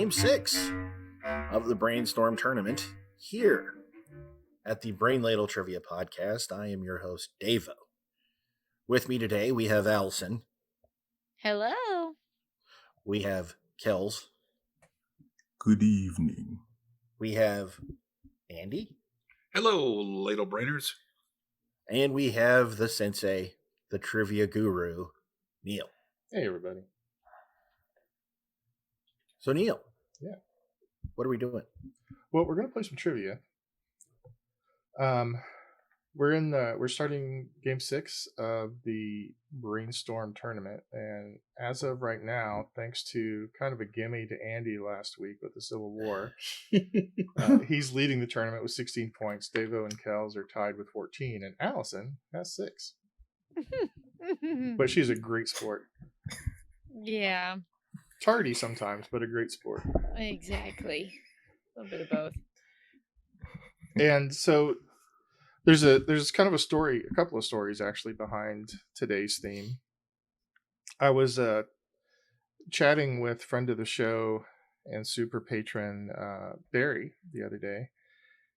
Game 6 of the Brainstorm Tournament here at the Brain Ladle Trivia Podcast. I am your host, Davo. With me today, we have Allison. Hello. We have Kells. Good evening. We have Andy. Hello, Ladle Brainers. And we have the sensei, the trivia guru, Neil. Hey, everybody. So, Neil. Yeah. What are we doing? Well, we're going to play some trivia. We're starting game 6 of the Brainstorm Tournament, and as of right now, thanks to kind of a gimme to Andy last week with the Civil War, he's leading the tournament with 16 points. Davo and Kells are tied with 14, and Allison has 6. But she's a great sport. Yeah. Tardy sometimes, but a great sport. Exactly. A little bit of both. And so there's kind of a couple of stories actually behind today's theme. I was chatting with friend of the show and super patron Barry the other day,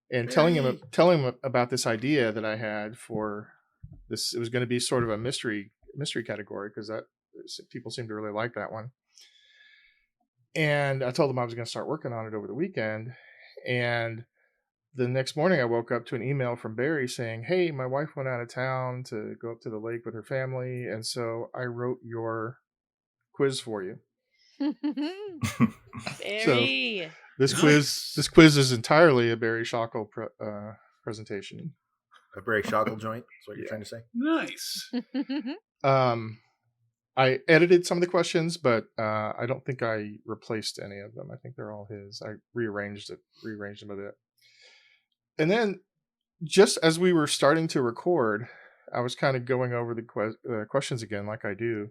and telling him about this idea that I had for this. It was going to be sort of a mystery category because that people seem to really like that one. And I told him I was going to start working on it over the weekend, and the next morning I woke up to an email from Barry saying, "Hey, my wife went out of town to go up to the lake with her family, and so I wrote your quiz for you." Barry. So this quiz is entirely a Barry Schockel presentation. A Barry Schockel joint is what you're trying to say? Nice. I edited some of the questions, but I don't think I replaced any of them. I think they're all his. I rearranged them a bit. And then, just as we were starting to record, I was kind of going over the questions again, like I do.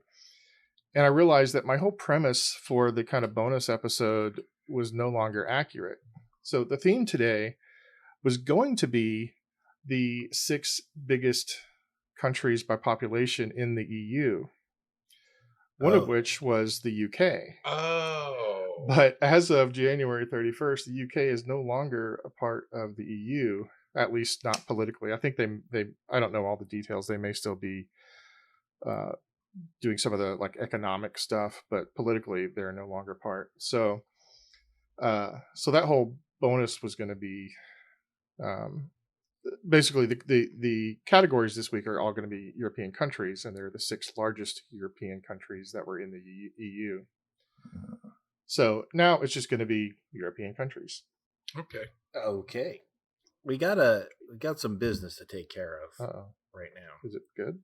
And I realized that my whole premise for the kind of bonus episode was no longer accurate. So the theme today was going to be the 6 biggest countries by population in the EU. One of which was the UK. Oh. But as of January 31st, the UK is no longer a part of the EU, at least not politically. I think they I don't know all the details. They may still be doing some of the like economic stuff, but politically they're no longer part. So that whole bonus was going to be basically the categories this week are all going to be European countries, and they're the 6 largest European countries that were in the EU. So now it's just going to be European countries. Okay. We got some business to take care of right now. Is it good?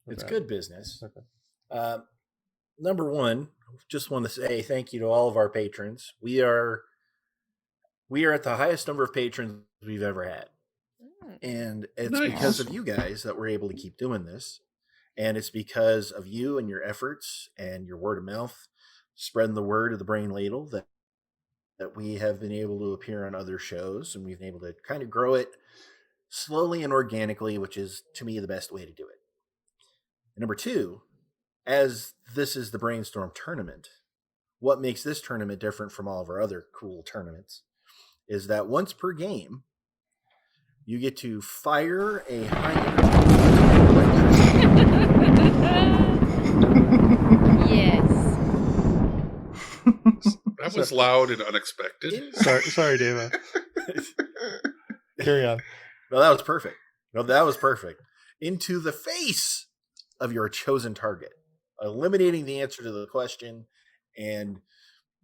It's good business. Okay. Number one, just want to say thank you to all of our patrons. We are at the highest number of patrons we've ever had. And it's because of you guys that we're able to keep doing this. And it's because of you and your efforts and your word of mouth, spreading the word of the Brain Ladle that we have been able to appear on other shows, and we've been able to kind of grow it slowly and organically, which is, to me, the best way to do it. And number 2, as this is the Brainstorm Tournament, what makes this tournament different from all of our other cool tournaments is that once per game, you get to fire a Yes. That was loud and unexpected. Sorry, Dava. Carry on. No, that was perfect. Into the face of your chosen target, eliminating the answer to the question and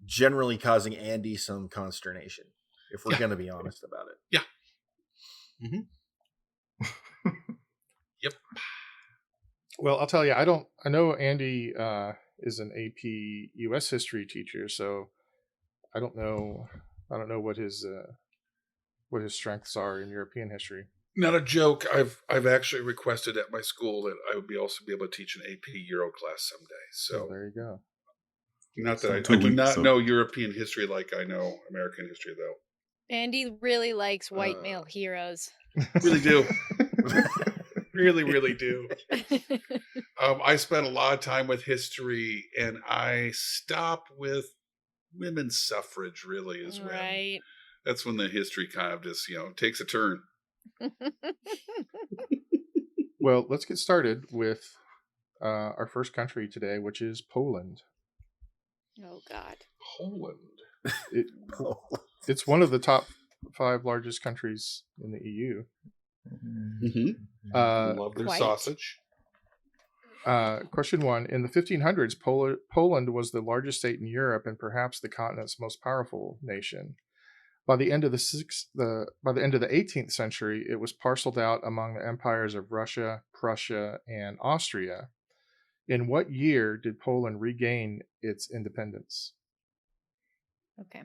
generally causing Andy some consternation, if we're going to be honest about it. Yeah. Mm-hmm. Yep. Well, I'll tell you, I know Andy is an AP US history teacher, so I don't know what his strengths are in European history. Not a joke. I've actually requested at my school that I would also be able to teach an AP Euro class someday. So there you go. Not that I do not know European history like I know American history, though. Andy really likes white male heroes. Really do. Really do. I spent a lot of time with history, and I stop with women's suffrage really is when Right. that's when the history kind of just takes a turn. Well, let's get started with our first country today, which is Poland. Oh God. Poland. It, it's one of the top 5 largest countries in the EU. Love their Quite. sausage. Question 1. In the 1500s, Poland was the largest state in Europe and perhaps the continent's most powerful nation. By the end of the 18th century, it was parceled out among the empires of Russia, Prussia, and Austria. In what year did Poland regain its independence? Okay.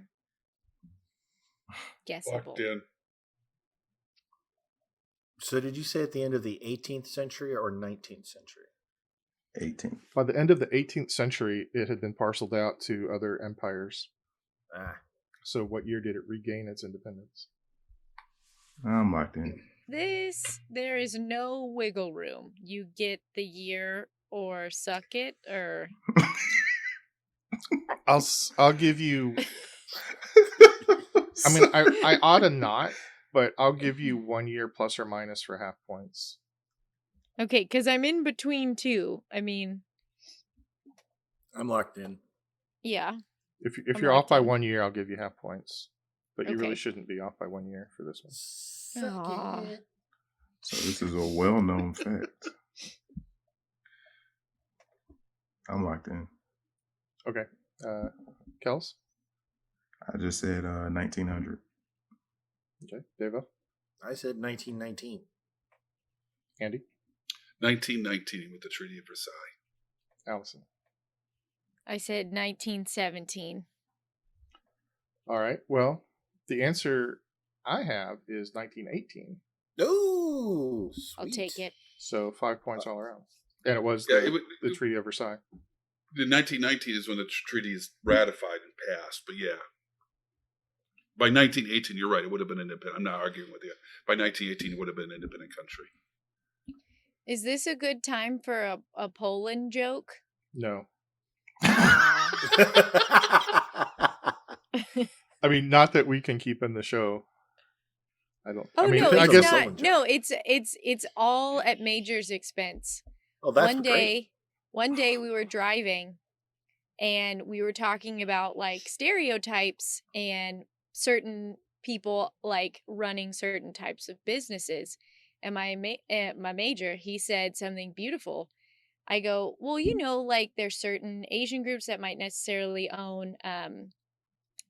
Guessable. Locked in. So did you say at the end of the 18th century or 19th century? 18. By the end of the 18th century, it had been parceled out to other empires. So what year did it regain its independence? I'm locked in. There is no wiggle room. You get the year or suck it, or I'll give you. I mean, I ought to not, but I'll give you 1 year plus or minus for half points. okay, because I'm in between two. I mean, I'm locked in. yeah. If I'm you're off locked by in. 1 year, I'll give you half points. But you really Okay. shouldn't be off by 1 year for this one. Aw. So this is a well-known fact. I'm locked in. Okay. Kels? I just said 1900. Okay. Devo? I said 1919. Andy? 1919 with the Treaty of Versailles. Allison? I said 1917. All right. Well, the answer I have is 1918. Oh, I'll take it. So 5 points all around. And it was Yeah, the Treaty of Versailles. The 1919 is when the treaty is ratified and passed, but yeah. By 1918, you're right, it would have been independent. I'm not arguing with you. By 1918, it would have been an independent country. Is this a good time for a Poland joke? No. I I mean, not that we can keep in the show. I don't. Oh I mean, no, I it's guess someone not. joke. No, it's all at Major's expense. Oh, that's One day we were driving and we were talking about like stereotypes and certain people like running certain types of businesses. And my major, he said something beautiful. I go, well, like there's certain Asian groups that might necessarily own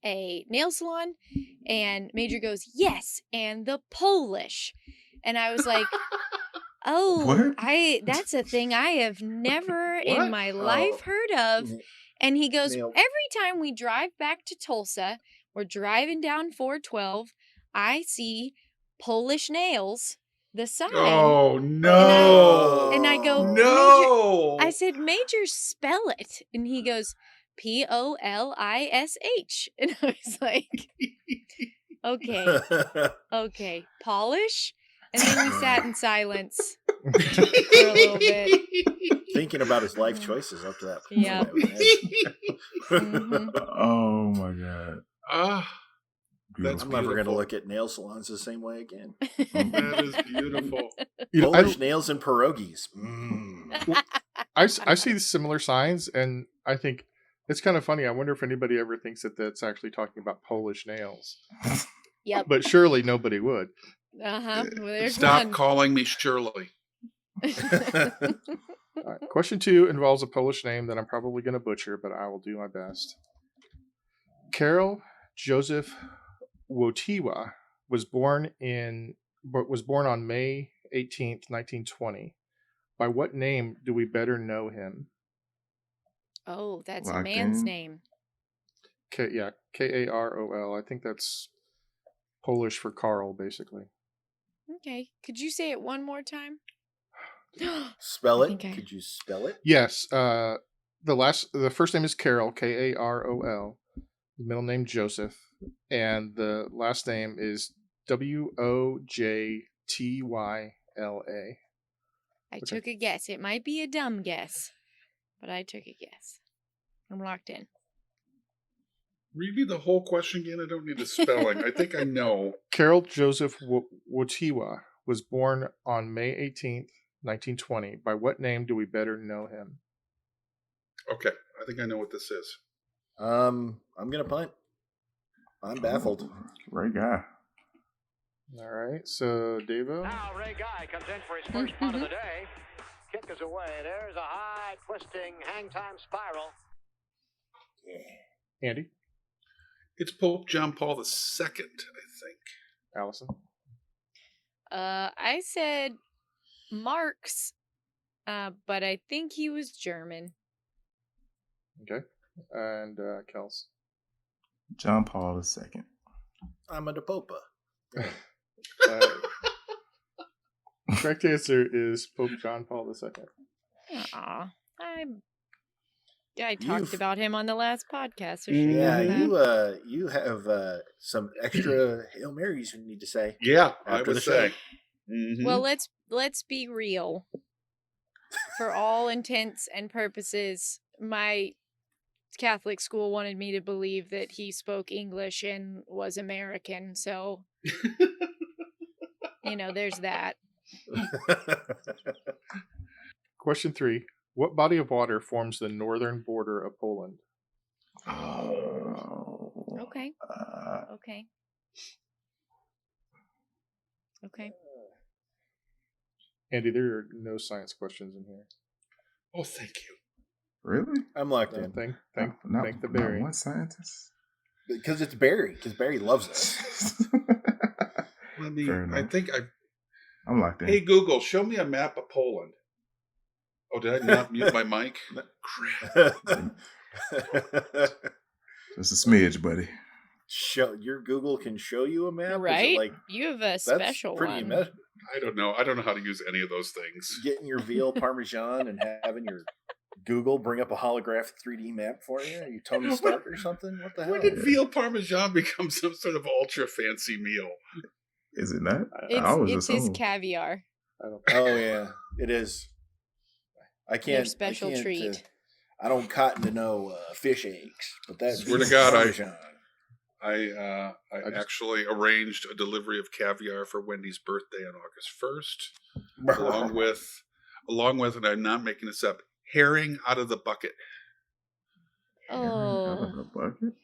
a nail salon. And Major goes, yes, and the Polish. And I was like, oh, What? that's a thing I have never in What? my life heard of. And he goes, Nail. every time we drive back to Tulsa, we're driving down 412, I see Polish nails, the sign. Oh, no. And I go, No. I said, Major, spell it. And he goes, Polish. And I was like, okay, Polish? And then we sat in silence for a little bit. Thinking about his life choices up to that point. Yeah. Mhm. Oh my god. That's I'm never going to beautiful. look at nail salons the same way again. That is beautiful. You know, Polish nails and pierogies. I see similar signs, and I think it's kind of funny. I wonder if anybody ever thinks that that's actually talking about Polish nails. Yep. But surely nobody would. Well, there's Stop one. calling me Shirley. All right. Question 2 involves a Polish name that I'm probably going to butcher, but I will do my best. Karol Joseph Wojtyła was born on May 18th, 1920. By what name do we better know him? Oh, that's a Locked man's in. name. Karol. I think that's Polish for Carl, basically. Okay. Could you say it one more time? Spell I it. think I- Could you spell it? Yes. The first name is Carol, Karol. The middle name Joseph, and the last name is Wojtyla. I took a guess. It might be a dumb guess, but I took a guess. I'm locked in. Read me the whole question again. I don't need the spelling. I think I know. Carol Joseph Wojtyła was born on May 18th, 1920. By what name do we better know him? Okay, I think I know what this is. I'm gonna punt. I'm baffled. Great guy. All right, so Devo. Now Ray Guy comes in for his first punt of the day. Kick is away. There's a high twisting hang time spiral. Andy, It's Pope John Paul II, I think. Allison, I said Marx, but I think he was German. okay, and Kels. John Paul II. I'm a Popa. Correct answer is Pope John Paul II. Aw, I talked about him on the last podcast. So Yeah, that. you have some extra Hail Marys you need to say. Yeah, I After would the say. show. Mhm. Well, let's be real. For all intents and purposes, my Catholic school wanted me to believe that he spoke English and was American. So, there's that. Question 3. What body of water forms the northern border of Poland? Oh. Okay. Okay. Andy, there are no science questions in here. Oh, thank you. Really? I'm locked in. Thank the Not Barry. one scientist? Because it's Barry. Because Barry loves us. Let me. Fair enough. I think I'm locked in. Hey Google, show me a map of Poland. Oh, did I not mute my mic? Crap. Just a smidge, buddy. Your Google can show you a map, Is it Right? like You have a that's special pretty one. I don't know. I don't know how to use any of those things. Getting your veal parmesan and having your Google bring up a holographic 3D map for you. Are you Tony Stark or something? What the hell? When did veal parmesan become some sort of ultra fancy meal? Is it not? It's his caviar. I don't Oh yeah, it is. I can't. Your special I can't, treat. I don't cotton to no fish eggs, but that's Swear to God, parmesan. I actually arranged a delivery of caviar for Wendy's birthday on August 1st, along with, and I'm not making this up, herring out of the bucket. Out of Oh. the bucket?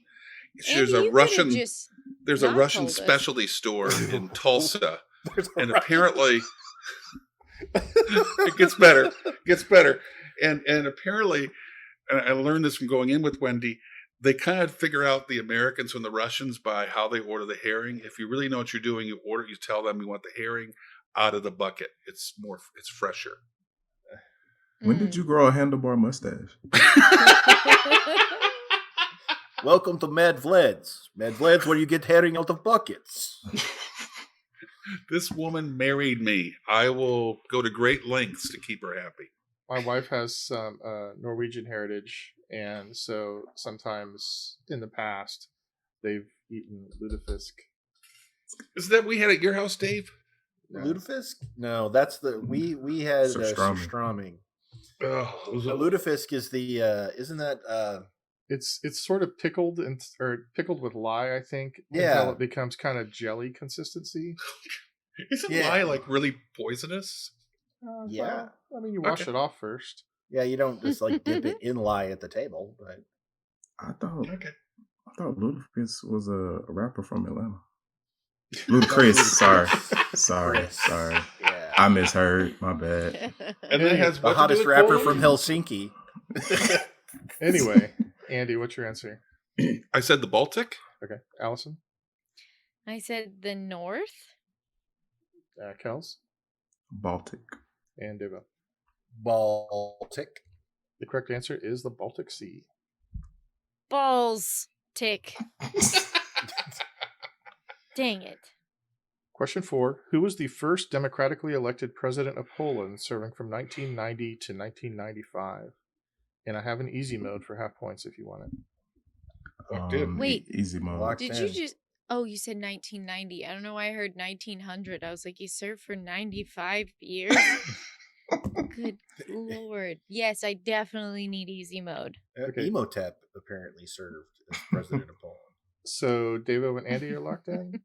There's Andy, a you Russian. could've just There's a not Russian told us. specialty store in Tulsa, There's a and Russian- apparently it gets better. And apparently, and I learned this from going in with Wendy, they kind of figure out the Americans from the Russians by how they order the herring. If you really know what you're doing, you tell them you want the herring out of the bucket. It's fresher. When did you grow a handlebar mustache? Welcome to Mad Vled's. Mad Vled's where you get herring out of buckets. This woman married me. I will go to great lengths to keep her happy. My wife has some Norwegian heritage, and so sometimes in the past they've eaten lutefisk. Isn't that we had at your house, Dave? Lutefisk? No, that's the we had Surströmming. surströmming. Oh, those A are- lutefisk is the isn't that It's sort of pickled or pickled with lye, I think, Yeah. until it becomes kind of jelly consistency. Isn't Yeah. lye like really poisonous? Yeah. Well, I mean, you wash Okay. it off first. yeah, you don't just like dip it in lye at the table, but I thought Okay. Ludacris was a rapper from Atlanta. Ludacris, sorry. yeah. I misheard. My bad. And that has The what to hottest do with rapper Poland? from Helsinki. Anyway, Andy, what's your answer? I said the Baltic. Okay, Allison, I said the North. Kels, Baltic. and Devo. Baltic. The correct answer is the Baltic Sea. Balls tick. Dang it. Question 4. Who was the first democratically elected president of Poland, serving from 1990 to 1995? And I have an easy mode for half points if you want it. Locked in. Wait. Easy mode. Locked Did in. you just... Oh, you said 1990. I don't know why I heard 1900. I was like, he served for 95 years? Good Lord. Yes, I definitely need easy mode. Okay. Emotep apparently served as president of Poland. So Devo and Andy are locked in,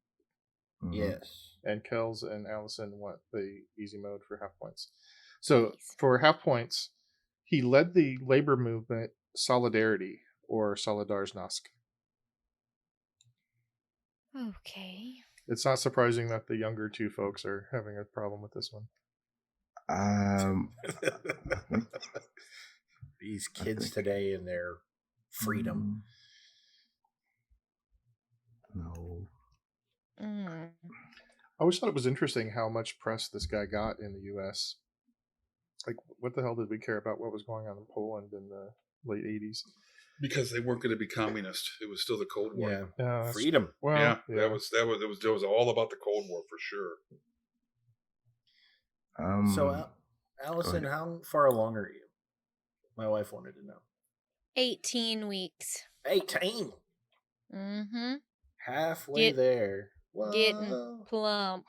Mhm. Yes. and Kels and Allison want the easy mode for half points. So Nice. for half points, he led the labor movement Solidarity or Solidarnosc. Okay. It's not surprising that the younger two folks are having a problem with this one. These kids today and their freedom. No. Mm. I always thought it was interesting how much press this guy got in the U.S. Like, what the hell did we care about what was going on in Poland in the late 80s? Because they weren't going to be communist. It was still the Cold War. Yeah. That's- Freedom. Well, Yeah, that was all about the Cold War for sure. So, Allison, how far along are you? My wife wanted to know. 18 weeks. 18. Mm-hmm. Halfway there. Getting Whoa. plump.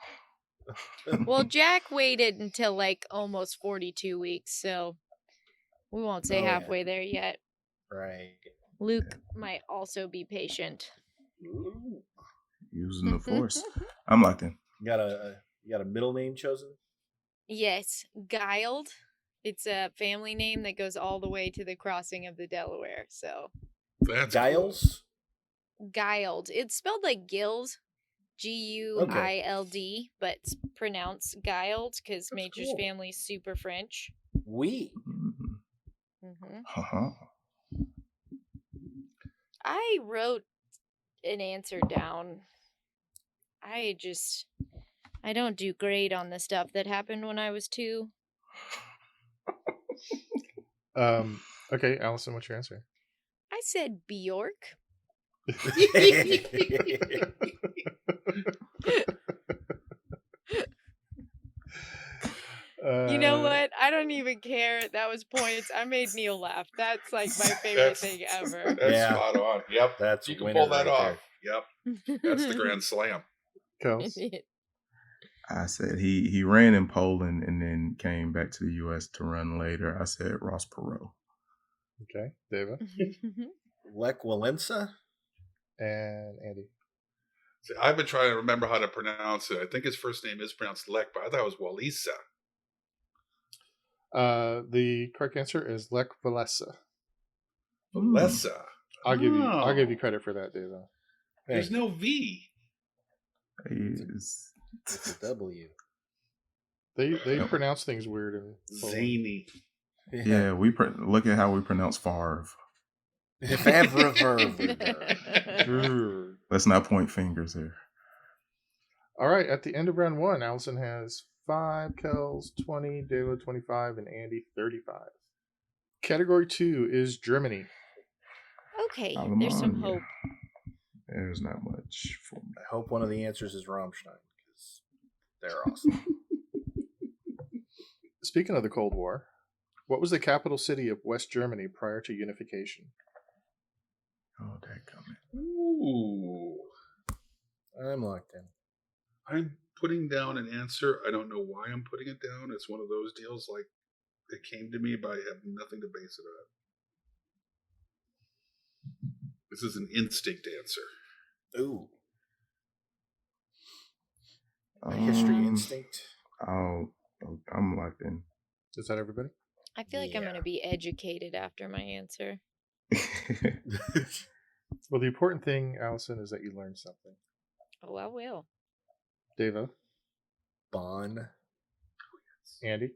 Well, Jack waited until like almost 42 weeks, so we won't say Oh, yeah. halfway there yet. Right. Luke might also be patient. Using the force. I'm locked in. You got a middle name chosen? Yes, Guiled. It's a family name that goes all the way to the crossing of the Delaware. So That's Giles? Guiled. It's spelled like Gills, Guild, but it's pronounced Guiled because Major's cool. family's super French. We. Hmm Uh-huh. I wrote an answer down. I don't do great on the stuff that happened when I was 2. Okay, Allison, what's your answer? I said Bjork. You know what? I don't even care. That was points. I made Neil laugh. That's like my favorite thing ever. That's Yeah. spot on. Yep. That's You a can winner pull that right off. there. Yep. That's the Grand Slam. Kels? I said he ran in Poland and then came back to the U.S. to run later. I said Ross Perot. Okay, Deva Lech Walesa? and Andy. See, I've been trying to remember how to pronounce it. I think his first name is pronounced Lech, but I thought it was Walesa. The correct answer is Lech Walesa. Walesa. I'll give you credit for that, Deva. There's no V. He's It's a W. They pronounce things weird in Poland. Zany. yeah. Look at how we pronounce Favre. Let's not point fingers here. All right, at the end of round 1, Allison has 5, Kels 20, Deva 25, and Andy 35. Category 2 is Germany. Okay, there's some hope. There's not much for me. I hope one of the answers is Rammstein because they're awesome. Speaking of the Cold War, what was the capital city of West Germany prior to unification? Oh, that coming. Ooh. I'm locked in. I'm putting down an answer. I don't know why I'm putting it down. It's one of those deals like it came to me, but I have nothing to base it on. This is an instinct answer. Ooh. A history instinct. I'm locked in. Is that everybody? I feel like I'm going to be educated after my answer. Well, the important thing, Allison, is that you learned something. Oh, I will. Deva, Bonn. Andy,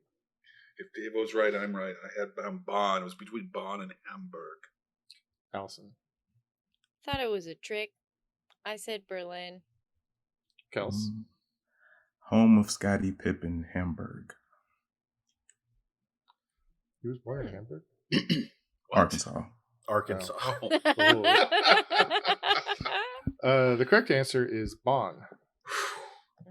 If Dave was right, I'm right. I had Bonn. It was between Bonn and Hamburg. Allison, Thought it was a trick. I said Berlin. Kels. Home of Scottie Pippen, Hamburg. He was born in Hamburg. Arkansas. Arkansas. The correct answer is Bonn.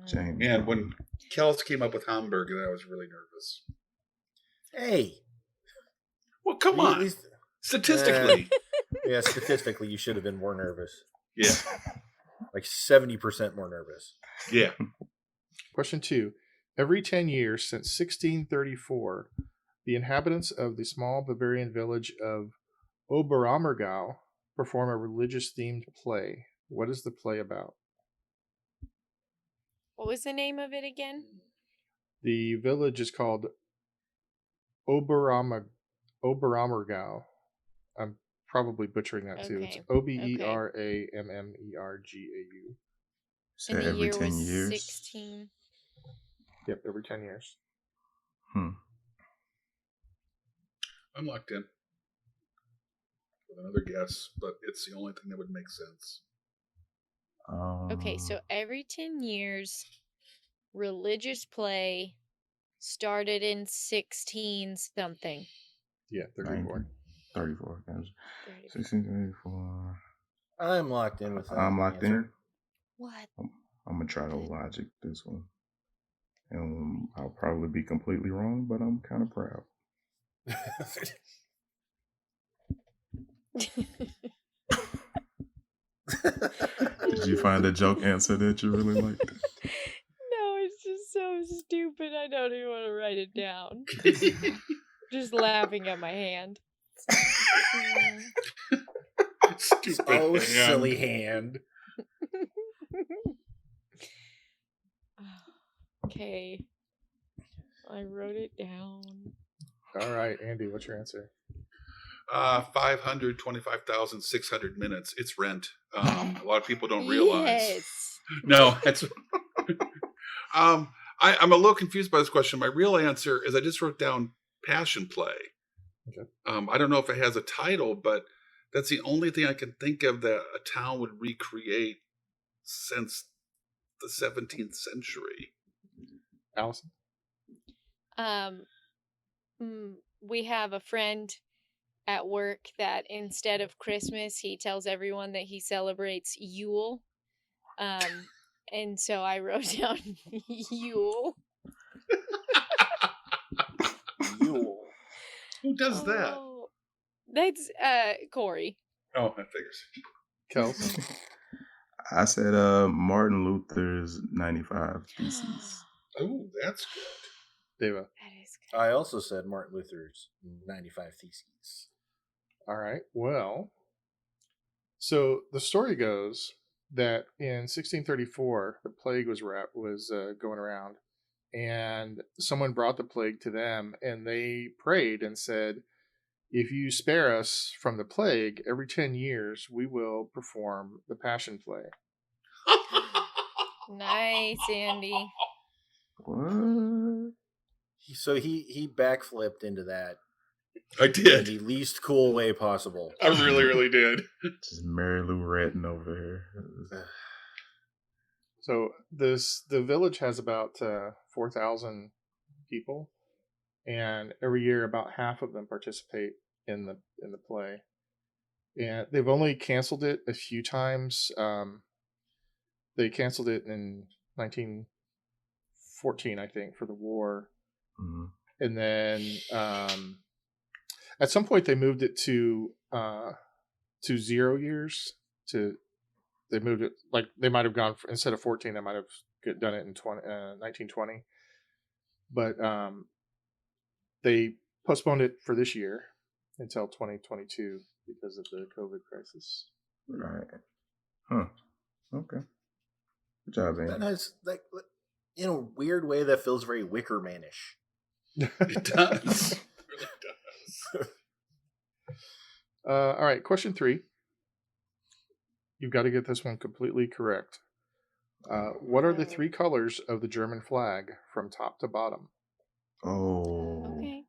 James. Man, when Kels came up with Hamburg, I was really nervous. Hey. Well, come At on. least- Statistically. Yeah, statistically, you should have been more nervous. Yeah. Like 70% more nervous. Yeah. Question 2. Every 10 years since 1634, The inhabitants of the small Bavarian village of Oberammergau perform a religious-themed play. What is the play about? What was the name of it again? The village is called Oberammergau. I'm probably butchering that too. It's Okay. Oberammergau. So And the every year 10 was years. 16. Yep, every 10 years. I'm locked in with another guess, but it's the only thing that would make sense. Okay, so every 10 years, religious play started in 16 something. Yeah, 34. 34. 1634. I'm locked in with that. I'm locked answer. in. What? I'm gonna try to logic this one, and I'll probably be completely wrong, but I'm kind of proud. Did you find a joke answer that you really liked? No, it's just so stupid. I don't even want to write it down. Just laughing at my hand. Stupid Oh, hand. silly hand. Okay. I wrote it down. All right, Andy, what's your answer? 525,600 minutes. It's Rent. A lot of people don't realize. Yes. No, it's. I'm a little confused by this question. My real answer is I just wrote down Passion Play. Okay. I don't know if it has a title, but that's the only thing I can think of that a town would recreate since the 17th century. Allison? We have a friend at work that instead of Christmas, he tells everyone that he celebrates Yule. And so I wrote down Yule. Yule. Who does that? Oh, that's Corey. Oh, that figures. Kels? I said Martin Luther's 95 Theses. Oh, that's good. Deva? That is good. I also said Martin Luther's 95 Theses. All right. Well, so the story goes that in 1634, the plague was going around, and someone brought the plague to them, and they prayed and said, "If you spare us from the plague, every 10 years we will perform the Passion Play." Nice, Andy. What? So he backflipped into that I in did. the least cool way possible. I really, really did. Just Mary Lou Retton over here. So the village has about 4,000 people, and every year about half of them participate in the play. And they've only canceled it a few times. They canceled it in 1914, I think, for the war. Mm-hmm. And then at some point they moved it to 0 years. They moved it, like they might have gone instead of 14, they might have done it in 1920. But they postponed it for this year until 2022 because of the COVID crisis. Right. Huh. Okay. Good job, That Andy. has, like, in a weird way, that feels very Wicker Man-ish. It does. It really does. All right, question 3. You've got to get this one completely correct. What are the 3 colors of the German flag from top to bottom? Oh. Okay.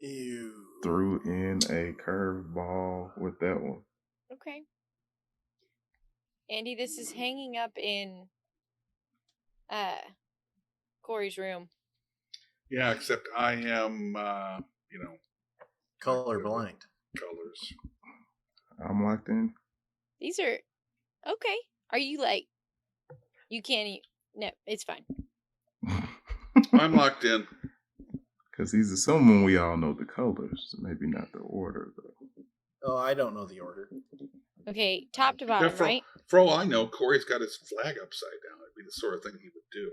Ew. Threw in a curveball with that one. Okay. Andy, this is hanging up in Corey's room. Yeah, except I am, Colorblind. colors. I'm locked in. These are okay. Are you like you can't eat? No, it's fine. I'm locked in. Because he's assuming we all know the colors. Maybe not the order, though. Oh, I don't know the order. Okay, top to bottom, Yeah, right? For all I know, Corey's got his flag upside down. It'd be the sort of thing he would do.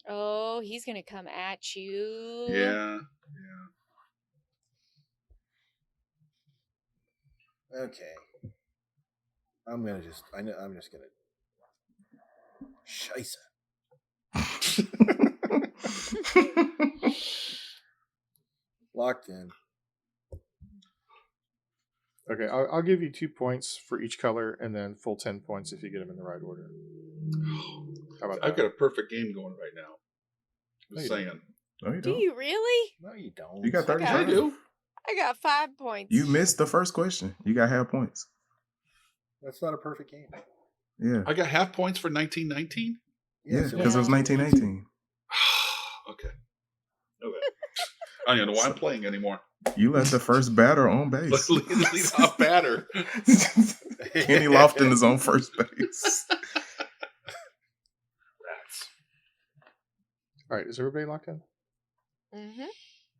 Oh, he's gonna come at you. Yeah. Okay. I'm just gonna. Scheisse. Locked in. Okay, I'll give you 2 points for each color, and then full 10 points if you get them in the right order. How about I've that? got a perfect game going right now. No, Just you saying. No, you Do don't. you really? No, you don't. You got 35. I do. I got 5 points. You missed the first question. You got half points. That's not a perfect game. Yeah. I got half points for 1919. Yeah, Yes, because it was 1918. Okay. I don't even know why I'm playing anymore. You let the first batter on base. lead off batter. Kenny Lofton is on first base. Rats. All right, is everybody locked in? Mm-hmm.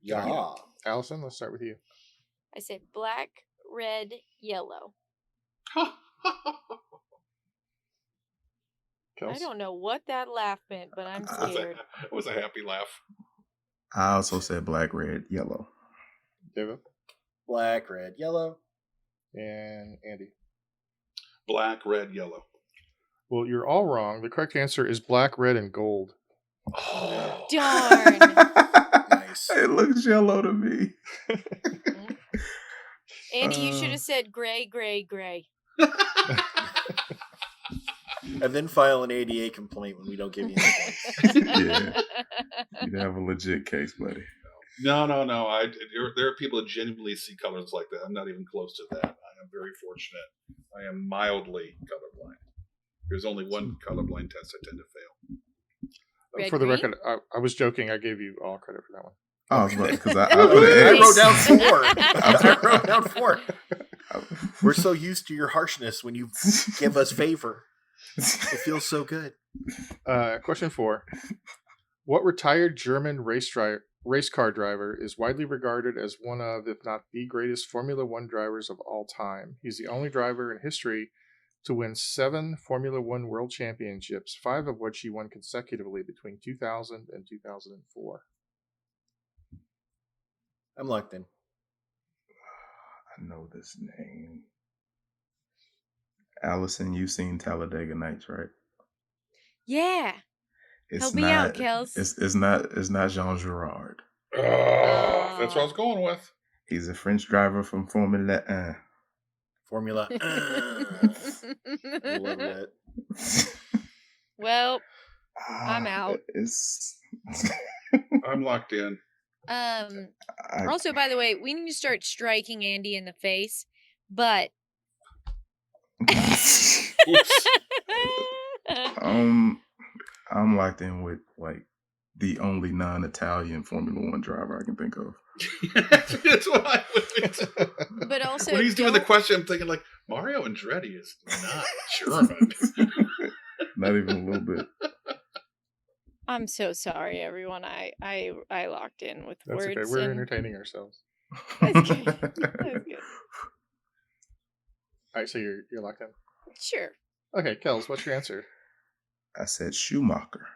Yeah. Allison, let's start with you. I said black, red, yellow. Kels? I don't know what that laugh meant, but I'm scared. It was a happy laugh. I also said black, red, yellow. David? Black, red, yellow. And Andy? Black, red, yellow. Well, you're all wrong. The correct answer is black, red, and gold. Oh. Darn. Nice. It looks yellow to me. Andy, you should have said gray, gray, gray. And then file an ADA complaint when we don't give you anything. Yeah. You'd have a legit case, buddy. No. There are people that genuinely see colors like that. I'm not even close to that. I am very fortunate. I am mildly colorblind. There's only one colorblind test I tend to fail. Red, For the green? record, I was joking. I gave you all credit for that one. Oh, because I I put an wrote X. down 4. I wrote down 4. We're so used to your harshness when you give us favor. It feels so good. Question 4. What retired German race car driver is widely regarded as one of, if not the greatest Formula One drivers of all time? He's the only driver in history to win 7 Formula One World Championships, 5 of which he won consecutively between 2000 and 2004. I'm locked in. I know this name. Allison, you've seen Talladega Nights, right? Yeah. Help me out, Kels. It's not Jean Girard. Oh, that's what I was going with. He's a French driver from Formula 1. Formula. I love that. Well, I'm out. I'm locked in. Also, by the way, we need to start striking Andy in the face, but I'm locked in with like the only non-Italian Formula One driver I can think of. That's what I would. But also, when he's doing the question, I'm thinking like Mario Andretti is not German. Not even a little bit. I'm so sorry, everyone. I locked in with That's words. okay. We're entertaining ourselves. That's good. That's good. All right, so you're locked in. Sure. Okay, Kels, what's your answer? I said Schumacher.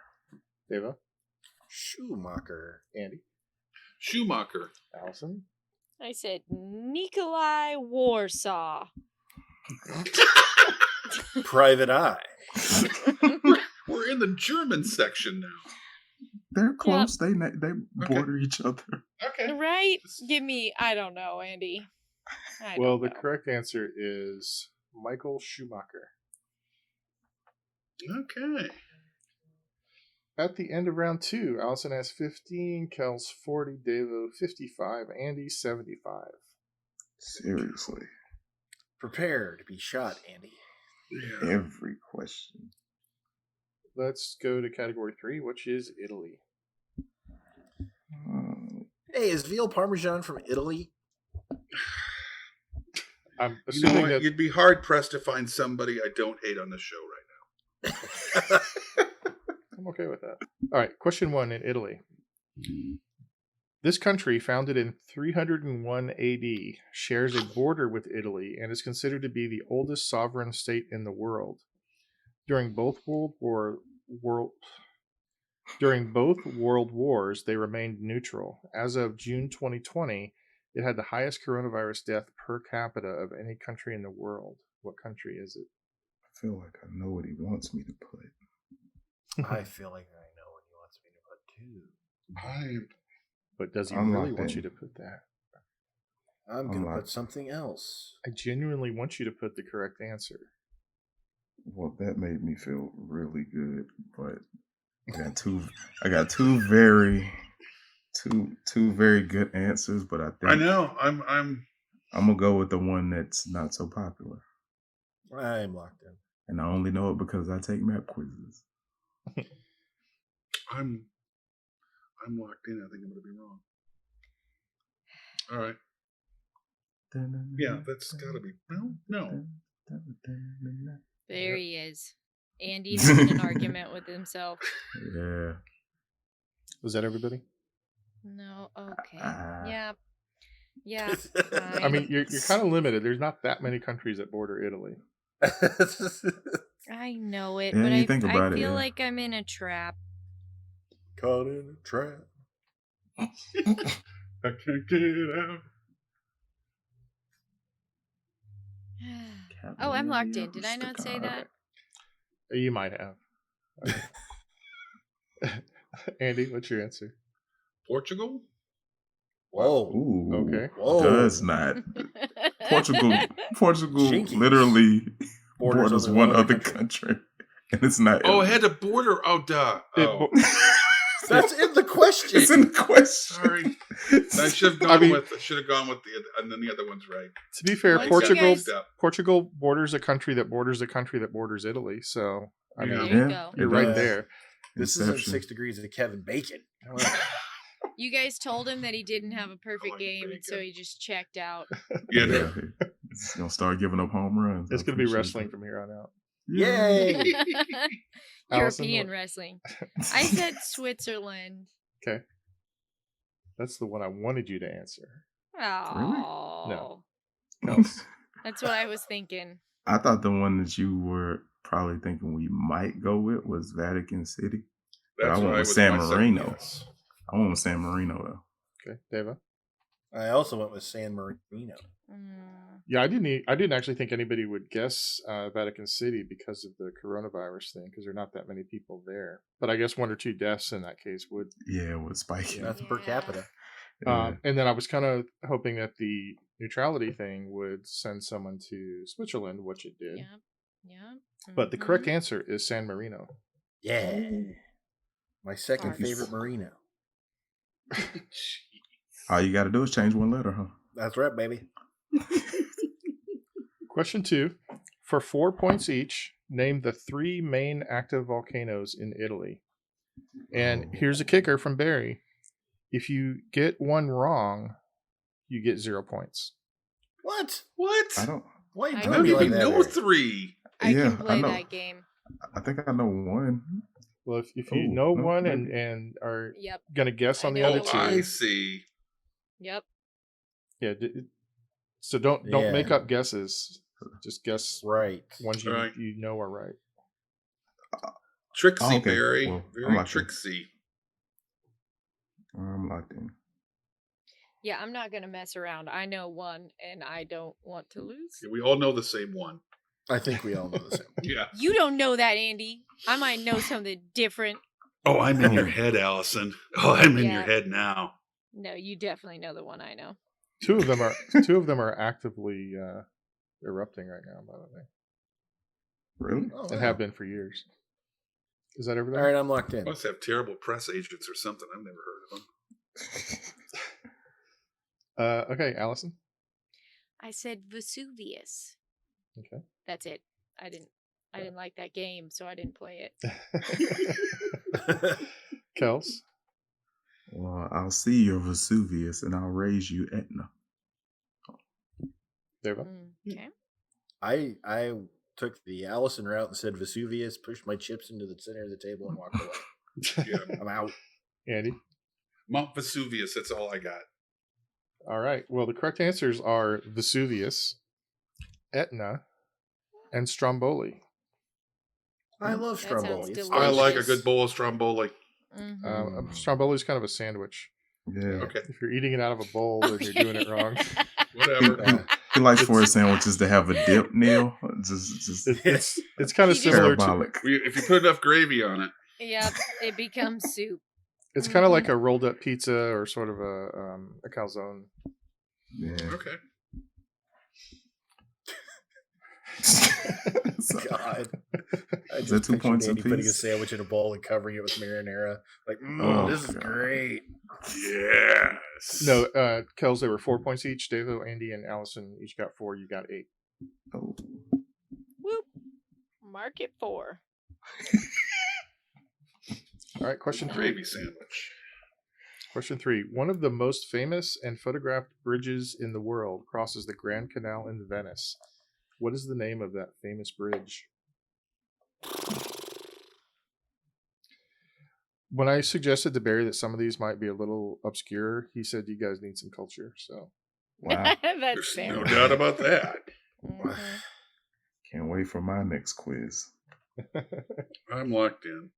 Deva? Schumacher. Andy? Schumacher. Allison? I said Nikolai Warsaw. Private Eye. We're in the German section now. They're close. Yep. They border each other. Okay. Right? Give me, I don't know, Andy. The correct answer is Michael Schumacher. Okay. At the end of round 2, Allison has 15, Kels 40, Devo 55, Andy 75. Seriously. Prepare to be shot, Andy. Yeah. Every question. Let's go to category 3, which is Italy. Hey, is veal parmesan from Italy? I'm assuming that you'd be hard pressed to find somebody I don't hate on this show right now. I'm okay with that. All right, question 1 in Italy. This country, founded in 301 AD, shares a border with Italy and is considered to be the oldest sovereign state in the world. During both world wars, they remained neutral. As of June 2020, It had the highest coronavirus death per capita of any country in the world. What country is it? I feel like I know what he wants me to put. I feel like I know what he wants me to put too. But does he I'm really locked want in. you to put that? I'm going to like- put something else. I genuinely want you to put the correct answer. Well, that made me feel really good, but I got two very good answers, but I think I know. I'm gonna go with the one that's not so popular. I'm locked in. And I only know it because I take map quizzes. I'm locked in. I think I'm going to be wrong. All right. Yeah, that's got to be. Well, no. There he is. Andy's having an argument with himself. Yeah. Was that everybody? No, okay. Yeah. Yeah. I mean, you're kind of limited. There's not that many countries that border Italy. I know it, Yeah, but you think I about it, feel yeah. like I'm in a trap. Caught in a trap. I can't get out. Oh, I'm locked in. Did I not say that? You might have. Andy, what's your answer? Portugal? Whoa. Ooh, Okay. Whoa. does not. Portugal Jinkies. literally Borders borders on one another other country. And it's not Oh, Italy. it had a border. Oh, duh. Oh, That's in the question. It's in the question. sorry. I should have gone with the, and then the other one's right. To be fair, Once you Portugal guys- Portugal borders a country that borders a country that borders Italy. So I Yeah. mean, There you go. you're it right does. there. This isn't Inception. 6 degrees of Kevin Bacon. You guys told him that he didn't have a perfect like game, and so bacon. he just checked out. Yeah, Yeah. It's gonna start giving up home runs. It's I going to be appreciate wrestling that. from here on out. Yay. Allison, European what- wrestling. I said Switzerland. Okay. That's the one I wanted you to answer. Oh, No. Kels. that's what I was thinking. I thought the one that you were probably thinking we might go with was Vatican City. But That's I went what with was San my second Marino. guess. I went with San Marino though. Okay, Deva. I also went with San Marino. Yeah, I didn't actually think anybody would guess Vatican City because of the coronavirus thing, because there are not that many people there. But I guess 1 or 2 deaths in that case would. Yeah, with Spike. That's per Yeah. capita. Yeah. And then I was kind of hoping that the neutrality thing would send someone to Switzerland, which it did. Yeah. Yeah. But the correct answer is San Marino. Yeah. My second Darn. favorite Marino. All you got to do is change one letter, huh? That's right, baby. Question 2. For 4 points each, name the 3 main active volcanoes in Italy. And here's a kicker from Barry. If you get one wrong, you get 0 points. What? What? I don't. Why you I I doing don't me don't like even that? know Barry? 3. I Yeah, can I play know. that game. I think I know one. Well, if you Ooh, know no, one maybe. and are Yep. going to guess I on the know other the two, one. I see. Yep. yeah. So don't Yeah. make up guesses. Just guess Right. ones you Right. you know are right. Trixie, Oh, okay. Barry. Well, I'm Very locked in. tricksy. I'm locked in. Yeah, I'm not gonna mess around. I know one, and I don't want to lose. Yeah, we all know the same one. I think we all know the same. Yeah. You don't know that, Andy. I might know something different. Oh, I'm in your head, Allison. Oh, I'm in your Yeah. head now. No, you definitely know the one I know. Two of them are actively erupting right now, by the way, Really? Oh, and wow. have been for years. Is that everything? All right, I'm locked in. Must have terrible press agents or something. I've never heard of them. Okay, Allison. I said Vesuvius. Okay. That's it. I didn't like that game, so I didn't play it. Kels. Well, I'll see your Vesuvius and I'll raise you Etna. Deva. Okay. I took the Allison route and said Vesuvius, pushed my chips into the center of the table, and walked away. Yeah. I'm out. Andy. Mount Vesuvius. That's all I got. All right. Well, the correct answers are Vesuvius, Etna, and Stromboli. I love That sounds Stromboli. It's delicious. I like a delicious. good bowl of Stromboli. Mhm. Stromboli is kind of a sandwich. Yeah. Okay. If you're eating it out of a bowl, then you're doing it wrong. Whatever. He likes for his sandwiches to have a dip, Neil. Just It's kind of He just- similar to parabolic. If you put enough gravy on it. Yep, it becomes soup. it's kind of like a rolled up pizza or sort of a calzone. Yeah. Okay. God. I Is just that 2 pictured points Andy putting a apiece? sandwich in a bowl and covering it with marinara. Like, Oh, this is God. great. Yes. No, Kels, they were 4 points each. Davo, Andy, and Allison each got 4. You got 8. Oh. Whoop. Mark it 4. All right, question 3. Gravy sandwich. Question 3. One of the most famous and photographed bridges in the world crosses the Grand Canal in Venice. What is the name of that famous bridge? When I suggested to Barry that some of these might be a little obscure, he said you guys need some culture. So Wow. That's There's fair. no doubt about that. Mhm. Can't wait for my next quiz. I'm locked in.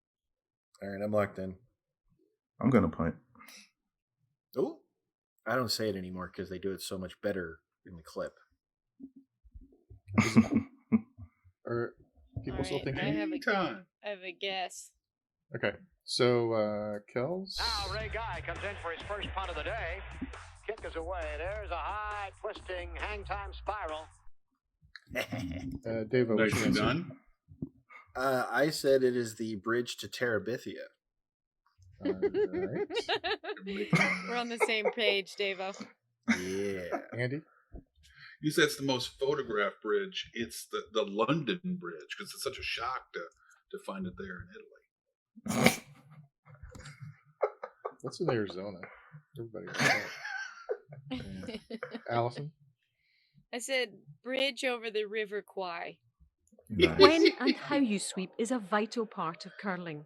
All right, I'm locked in. I'm gonna punt. Oh, I don't say it anymore because they do it so much better in the clip. are people still Alright, thinking? Anytime. I have a guess. Okay. So Kels. Now Ray Guy comes in for his first punt of the day. Kick is away. There's a high twisting hang time spiral. Davo, what's your Nicely answer? done. I said it is the bridge to Terabithia. All right. We're on the same page, Davo. Yeah. Andy? You said it's the most photographed bridge. It's the London Bridge because it's such a shock to find it there in Italy. What's in Arizona? Everybody knows that. Allison? I said bridge over the River Kwai. Nice. When and how you sweep is a vital part of curling.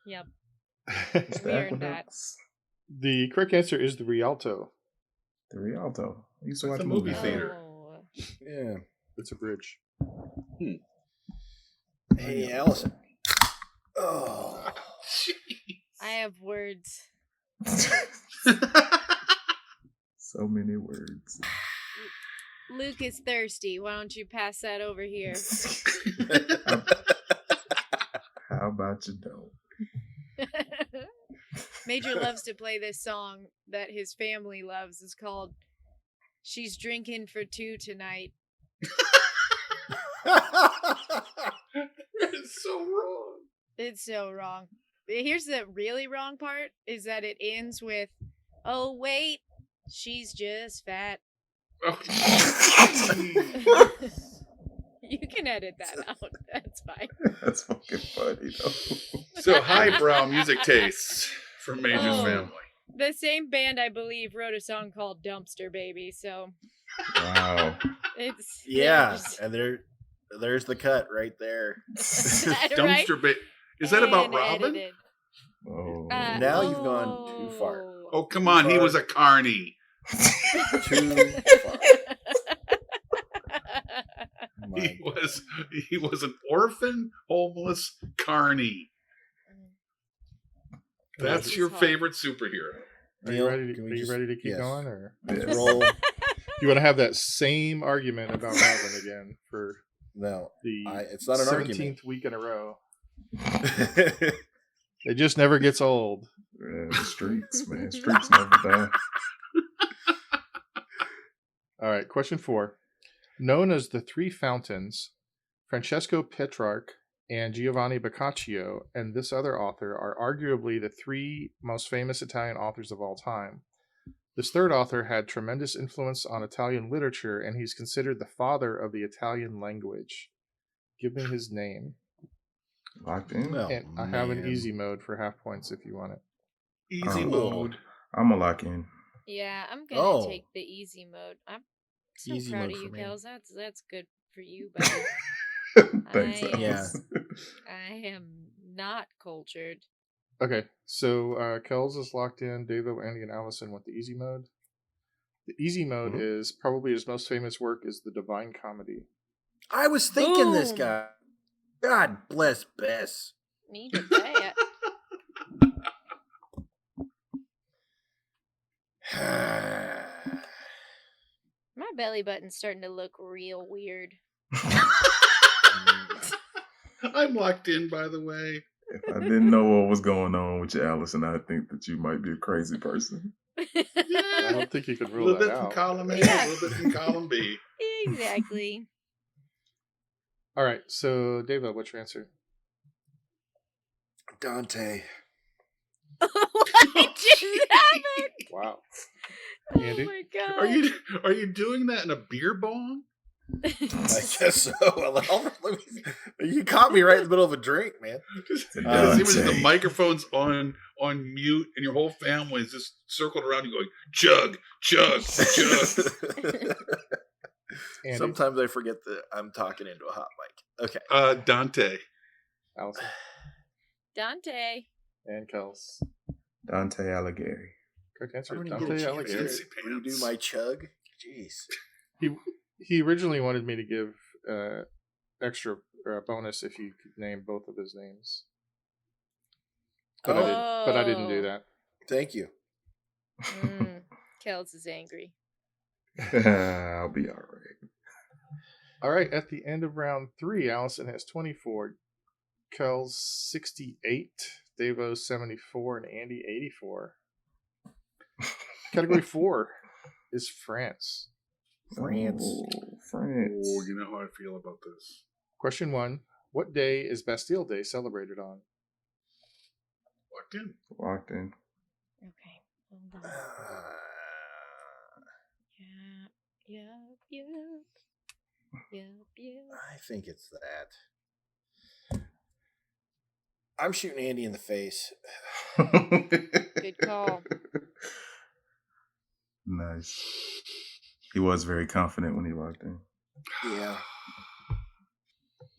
Yep. It's the We earned that. aqueducts. The correct answer is the Rialto. The Rialto. I used to That's watch a movie movies. theater. Oh. Yeah. It's a bridge. Hey, Allison. Oh. I have words. So many words. Luke is thirsty. Why don't you pass that over here? How about you don't? Major loves to play this song that his family loves. It's called She's Drinking for Two Tonight. It's so wrong. It's so wrong. Here's the really wrong part is that it ends with, oh, wait, she's just fat. Oh. You can edit that out. That's fine. That's fucking funny though. So highbrow music tastes from Major's Oh. family. The same band, I believe, wrote a song called Dumpster Baby, so Wow. it's... Yeah, and there's the cut right there. Dumpster bait. Is that about And Robin? edited. Oh. Now you've gone too far. Oh, come on. He was a carny. Too far. He was an orphan, homeless carny. That's your favorite superhero. Are you ready to keep yes. going? Or Yes. Roll. you want to have that same argument about Robin again for No, the it's not an 17th argument. week in a row? It just never gets old. Yeah, the streets, man. Streets never die. All right, question 4. Known as the Three Fountains, Francesco Petrarch and Giovanni Boccaccio and this other author are arguably the 3 most famous Italian authors of all time. This third author had tremendous influence on Italian literature, and he's considered the father of the Italian language. Give me his name. Locked in. Well, And I have an man. easy mode for half points if you want it. Easy Oh. mode. I'm gonna lock in. Yeah, I'm gonna Oh. take the easy mode. I'm so Easy proud mode of you, for me. Kels. That's good for you, buddy. Thanks. I- Alice. I am not cultured. Okay, so Kels is locked in. Davo, Andy, and Allison want the easy mode. The easy mode Mhm. is probably his most famous work is the Divine Comedy. I was thinking this Boom. guy. God bless Bess. Need to say it. My belly button's starting to look real weird. I'm locked in, by the way. If I didn't know what was going on with you, Allison, I think that you might be a crazy person. I don't think you could A rule little that bit from out. column A, Yeah. a little bit from column B. Exactly. All right, so Deva, what's your answer? Dante. What just happened? Wow. Oh Andy? my god. Are you doing that in a beer bong? I guess so. Well, you caught me right in the middle of a drink, man. Just Dante. imagine the microphone's on mute and your whole family is just circled around you going, chug, chug, chug. Andy? Sometimes I forget that I'm talking into a hot mic. Okay. Dante. Allison? Dante. And Kels. Dante Alighieri. Correct answer. I'm gonna Dante get Alighieri. fancy redo pants. my chug. Jeez. He originally wanted me to give extra bonus if you could name both of his names. But I didn't do that. Thank you. Kels is angry. I'll be all right. All right, at the end of round 3, Allison has 24, Kels 68, Devo 74, and Andy 84. Category 4 is France. France. Oh, France. Oh, you know how I feel about this. Question 1. What day is Bastille Day celebrated on? Locked in. Locked in. Okay. Hold on. Yep. I think it's that. I'm shooting Andy in the face. Good call. Nice. He was very confident when he locked in. Yeah.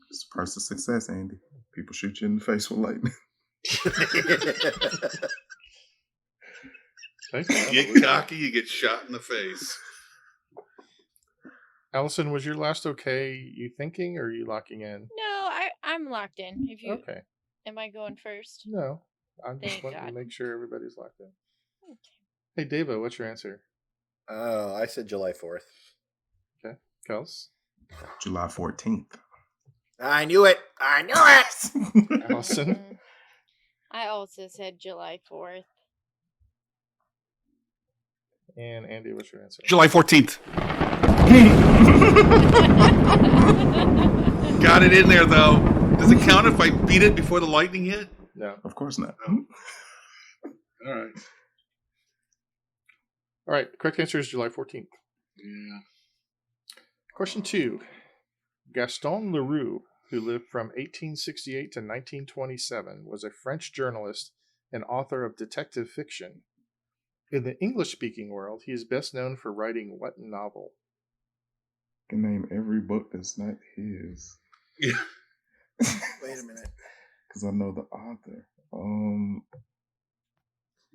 It's the price of success, Andy. People shoot you in the face with lightning. Thank you. You get cocky, you get shot in the face. Allison, was your last okay? You thinking, or are you locking in? No, I'm locked in. If you Okay. Am I going first? No, I'm just Thank wanting to God. make sure everybody's locked in. Okay. Hey, Deva, what's your answer? Oh, I said July 4th. Okay, Kels, July 14th. I knew it. I knew it. Allison, I also said July 4th. and Andy, what's your answer? July 14th. Got it in there, though. Does it count if I beat it before the lightning hit? No. Of course not. All right. All right, correct answer is July 14th. Yeah. Question 2. Gaston Leroux, who lived from 1868 to 1927, was a French journalist and author of detective fiction. In the English-speaking world, he is best known for writing what novel? I can name every book that's not his. Yeah. Wait a minute. Because I know the author.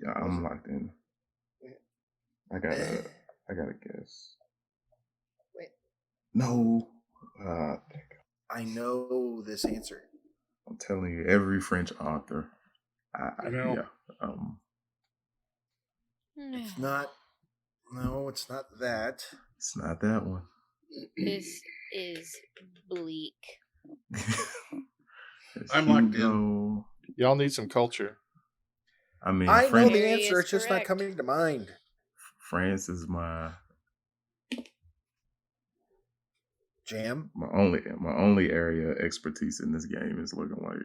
Yeah, I'm locked in. I gotta guess. Wait. No. I know this answer. I'm telling you, every French author. I know. Yeah. It's not. No, it's not that. It's not that one. This is bleak. I'm locked in. Y'all need some culture. I mean, I know France, the Very answer. is It's just not correct. coming to mind. France is my Jam. my only area of expertise in this game is looking like.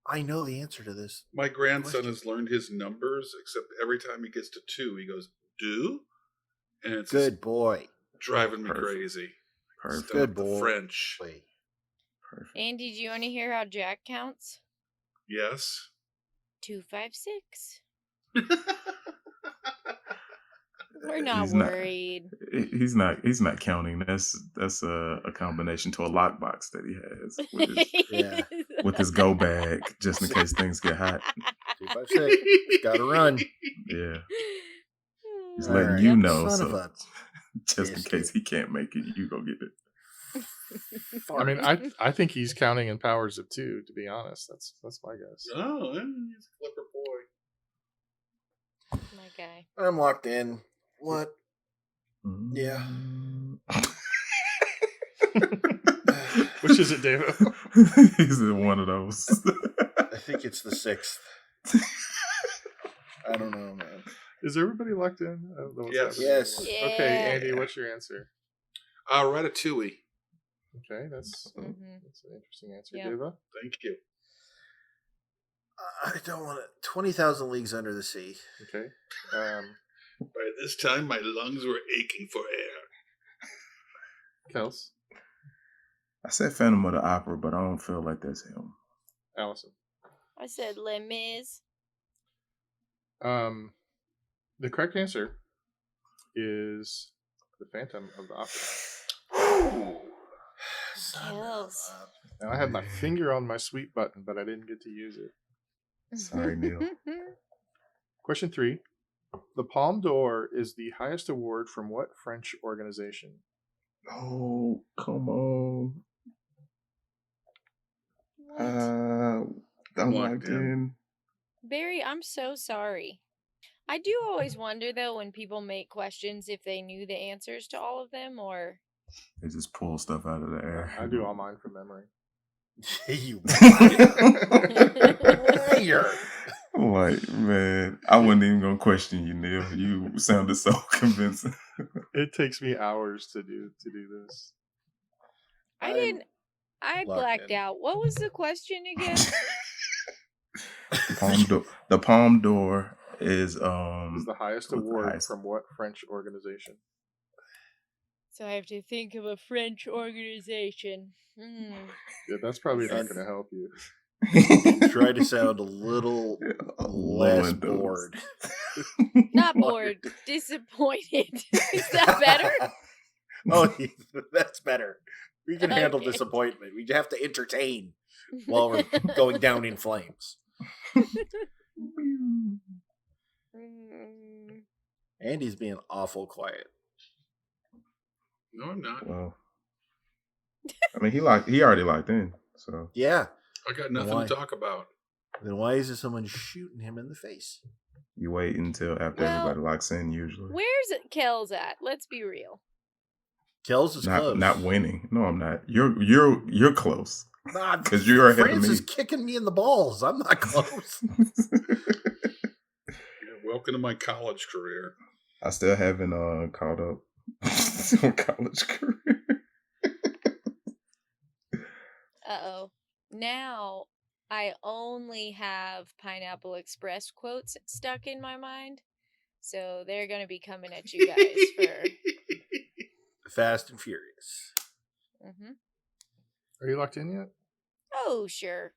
I know the answer to this. My grandson Question. has learned his numbers, except every time he gets to 2, he goes, do? And it's Good boy. driving me Perfect. crazy. Perfect. Stop Good the boy. French. Wait. Perfect. Andy, do you want to hear how Jack counts? Yes. 2, 5, 6. We're not He's not- worried. He's not counting. That's a combination to a lockbox that he has Yeah. with his go bag just in case things get hot. 2, 5, 6. Gotta run. Yeah, he's All letting right. you know, Son of so a just in case he can't make it, you go get it. I mean, I think he's counting in powers of 2. To be honest, that's my guess. Oh, he's a clipper boy. My Okay. I'm locked in. What? Yeah. Which is it, David? He's in one of those. I think it's the 6th. I don't know, man. Is everybody locked in? I don't know what's Yes. happening Yes. anymore. Yeah. Okay, Andy, what's your answer? Ratatouille. Okay, that's an interesting answer. Yeah. Deva? Thank you. I don't want it. 20,000 Leagues Under the Sea. Okay. By this time, my lungs were aching for air. Kels? I said Phantom of the Opera, but I don't feel like that's him. Allison? I said Les Mis. The correct answer is the Phantom of the Opera. Kills. Now I had my finger on my sweet button, but I didn't get to use it. Sorry, Neil. Question 3. The Palme d'Or is the highest award from what French organization? Oh, come on. What? I'm locked in. Barry, I'm so sorry. I do always wonder, though, when people make questions if they knew the answers to all of them, or... They just pull stuff out of the air. I do all mine from memory. You liar. Like, man, I wasn't even gonna question you, Neil. You sounded so convincing. It takes me hours to do this. I locked blacked in. out. What was the question again? The Palme d'Or is Is the highest what's the award highest? from what French organization? So I have to think of a French organization. Yeah, that's probably not going to help you. Try to sound a little less bored. Not bored, disappointed. Is that better? Oh, that's better. We can handle Okay. disappointment. We have to entertain while we're going down in flames. Andy's being awful quiet. No, I'm not. Well, I mean, he already locked in, so Yeah. I got nothing Why? to talk about. Then why is there someone shooting him in the face? you wait until after Well, everybody locks in. Usually, Where's Kel's at? Let's be real. Kells is close. not winning. No, I'm not. You're close Nah, because you're ahead of France me. is kicking me in the balls. I'm not close. Welcome to my college career. I still haven't caught up on college career. Uh-oh. Now I only have Pineapple Express quotes stuck in my mind. So they're going to be coming at you guys for... Fast and Furious. Are you locked in yet? Oh, sure.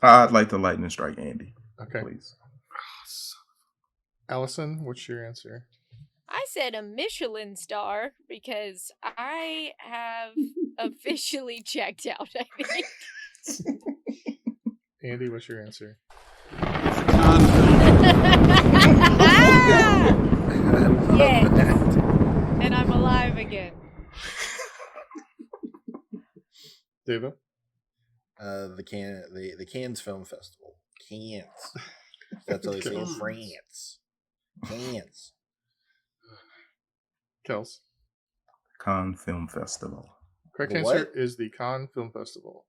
I'd like to lightning strike Andy. Okay. Please. Allison, what's your answer? I said a Michelin star because I have officially checked out, I think. Andy, what's your answer? Yes. And I'm alive again. Deva? The Cannes Film Festival. Cannes. That's how they say in France. Cannes. Kels? Cannes Film Festival. Correct The answer what? is the Cannes Film Festival.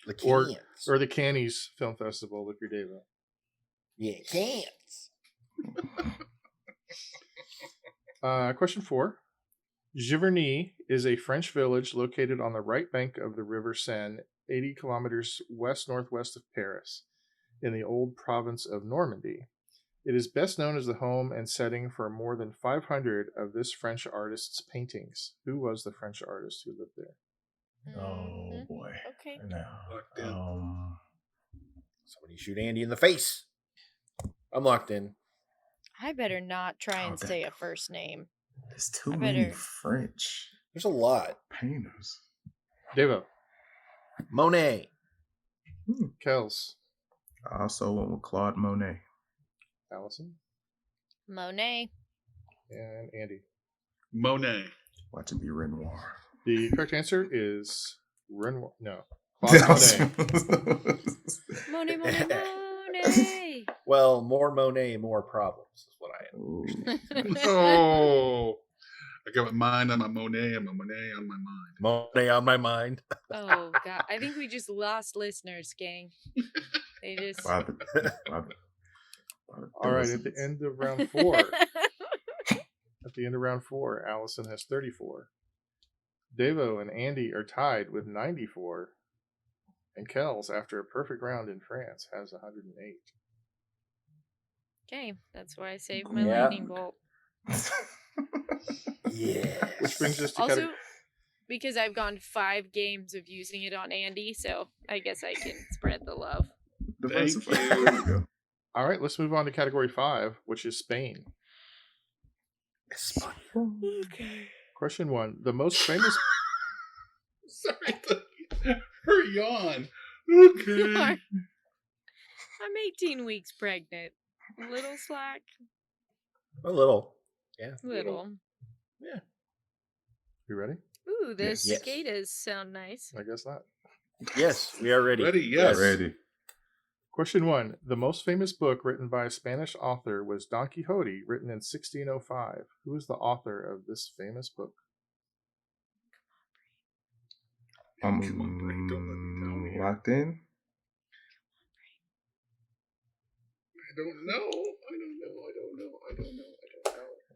The Or- Cannes. Or the Cannes Film Festival with your Deva. Yeah, Cannes. Question 4. Giverny is a French village located on the right bank of the River Seine, 80 kilometers west-northwest of Paris, in the old province of Normandy. It is best known as the home and setting for more than 500 of this French artist's paintings. Who was the French artist who lived there? Oh boy. Okay. Now, Locked in. Somebody shoot Andy in the face. I'm locked in. I better not try and Oh, say a that- first name. there's too I many better- French There's a lot. painters. Deva. Monet. Kels. I also went with Claude Monet. Allison. Monet. And Andy. Monet. Watch it be Renoir. The correct answer is Renoir. No. Claude Monet. Monet, Monet, Monet. Monet. Well, more Monet, more problems is what I am. Ooh. Oh, I got my mind on my Monet and my Monet on my mind. Monet on my mind. Oh God, I think we just lost listeners, gang. They just. By the All right, at the dozens. end of round 4. At the end of round 4, Allison has 34. Devo and Andy are tied with 94. And Kells, after a perfect round in France, has 108. Okay, that's why I saved my Yeah. lightning bolt. Yeah. Which brings us to Also, because I've gone 5 games of using it on Andy, so I guess I can spread the love. Diversify. Thank you. There you go. All right, let's move on to category 5, which is Spain. Okay. Question 1. The most famous... Sorry, her yawn. Okay. I'm 18 weeks pregnant. A little slack. A little. Yeah. Little. You ready? Ooh, the Yes. cicadas sound nice. I guess not. Yes, we are ready. Ready? Yes. Ready. Question 1. The most famous book written by a Spanish author was Don Quixote, written in 1605. Who is the author of this famous book? I'm Come on, Brain, don't let me down here. locked in. I don't know.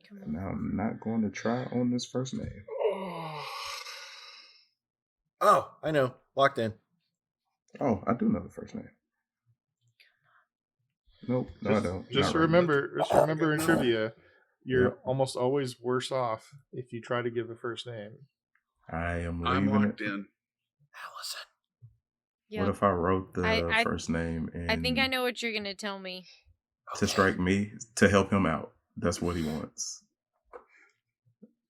Come And on. I'm not going to try on this first name. Oh, I know. Locked in. Oh, I do know the first name. Nope, no, I don't. Just Not right. remember in trivia, you're Yep. almost always worse off if you try to give a first name. I am I'm leaving locked it. in. Allison. Yeah. What if I wrote the I- first name and I think I know what you're gonna tell me. to strike me to help him out? That's what he wants.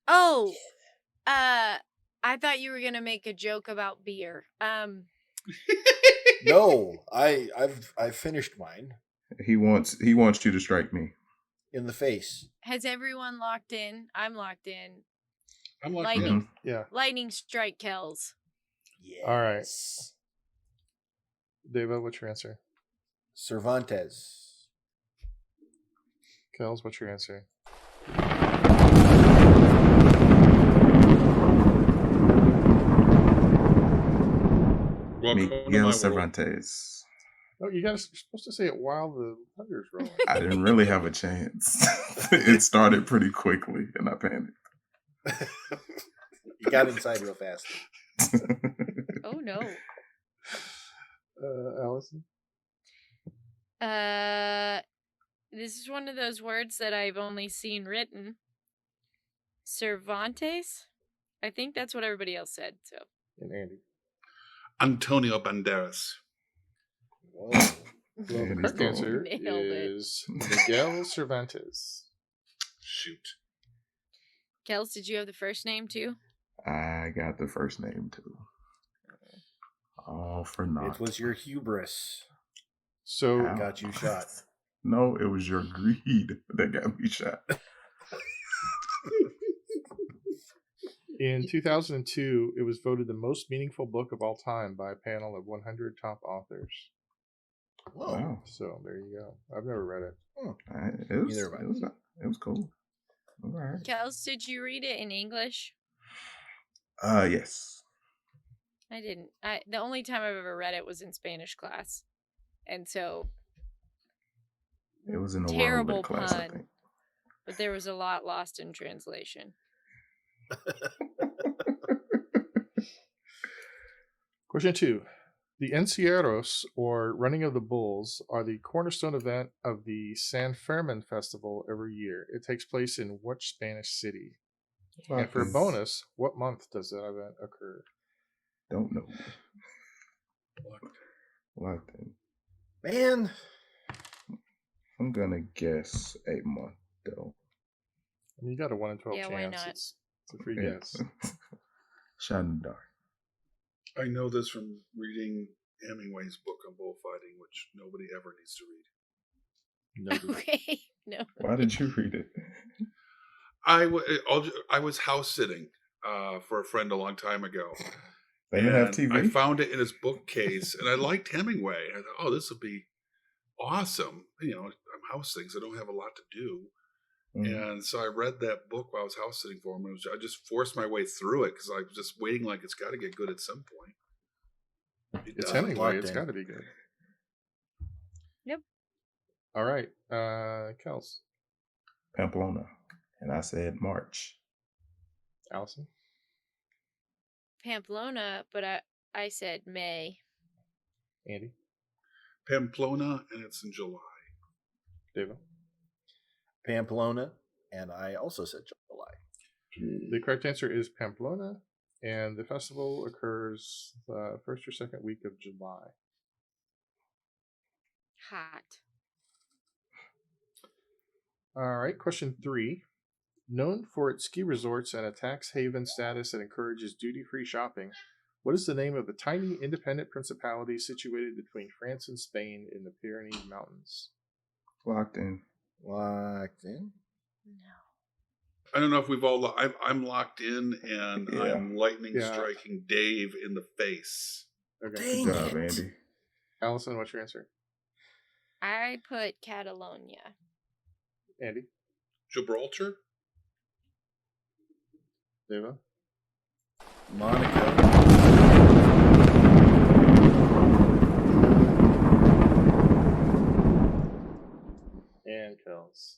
Oh, I thought you were gonna make a joke about beer. No, I've finished mine He wants you to strike me. in the face. Has everyone locked in? I'm locked in. I'm locked Lightning. in. Mhm. Yeah. Lightning strike Kells. Yes. All right. Deva, what's your answer? Cervantes. Kells, what's your answer? Welcome to my Miguel world. Oh, Cervantes. you're supposed to say it while the thunder's rolling. I didn't really have a chance. It started pretty quickly, and I panicked. You got inside real fast. Oh no. Allison? This is one of those words that I've only seen written. Cervantes? I think that's what everybody else said, so. And Andy. Antonio Banderas. Whoa. Well, the And he's correct gone. answer Nailed it. is Miguel Cervantes. Shoot. Kels, did you have the first name too? I got the first name too. All for naught. It was your hubris So that got you shot. No, it was your greed that got me shot. in 2002, it was voted the most meaningful book of all time by a panel of 100 top authors. Whoa. Wow. So there you go. I've never read it. Neither have I. It was cool. All right. Kels, did you read it in English? Yes. I didn't. The only time I've ever read it was in Spanish class. And so It was in the terrible world class, I pun. think. But there was a lot lost in translation. Question 2. The Encierros, or Running of the Bulls, are the cornerstone event of the San Fermin Festival every year. It takes place in which Spanish city? And for a bonus, what month does that event occur? Don't know. Locked in. Man. I'm gonna guess a month though. I mean, you got a 1 in 12 Yeah, chance. why not? It's a free Yeah. guess. Shot in the dark. I know this from reading Hemingway's book on bullfighting, which nobody ever needs to read. No. Okay. No. Why did you read it? I was house sitting for a friend a long time ago. They didn't have And TV. I found it in his bookcase, and I liked Hemingway. I thought, oh, this will be awesome. I'm house sitting, so I don't have a lot to do. Mhm. And so I read that book while I was house sitting for him. I just forced my way through it because I was just waiting like it's got to get good at some point. It It's does. Hemingway. Locked It's in. got to be good. Yep. All right. Kels. Pamplona. And I said March. Allison. Pamplona, but I said May. Andy. Pamplona, and it's in July. David. Pamplona, and I also said July. The correct answer is Pamplona, and the festival occurs the first or second week of July. Hot. All right, question 3. Known for its ski resorts and a tax haven status that encourages duty-free shopping, what is the name of the tiny independent principality situated between France and Spain in the Pyrenees Mountains? Locked in. Locked in. No. I don't know if we've all. I'm locked in, and Yeah. I'm lightning Yeah. striking Dave in the face. Okay. Good job, Andy. Allison, what's your answer? I put Catalonia. Andy? Gibraltar. Deva? Monaco. And Kels.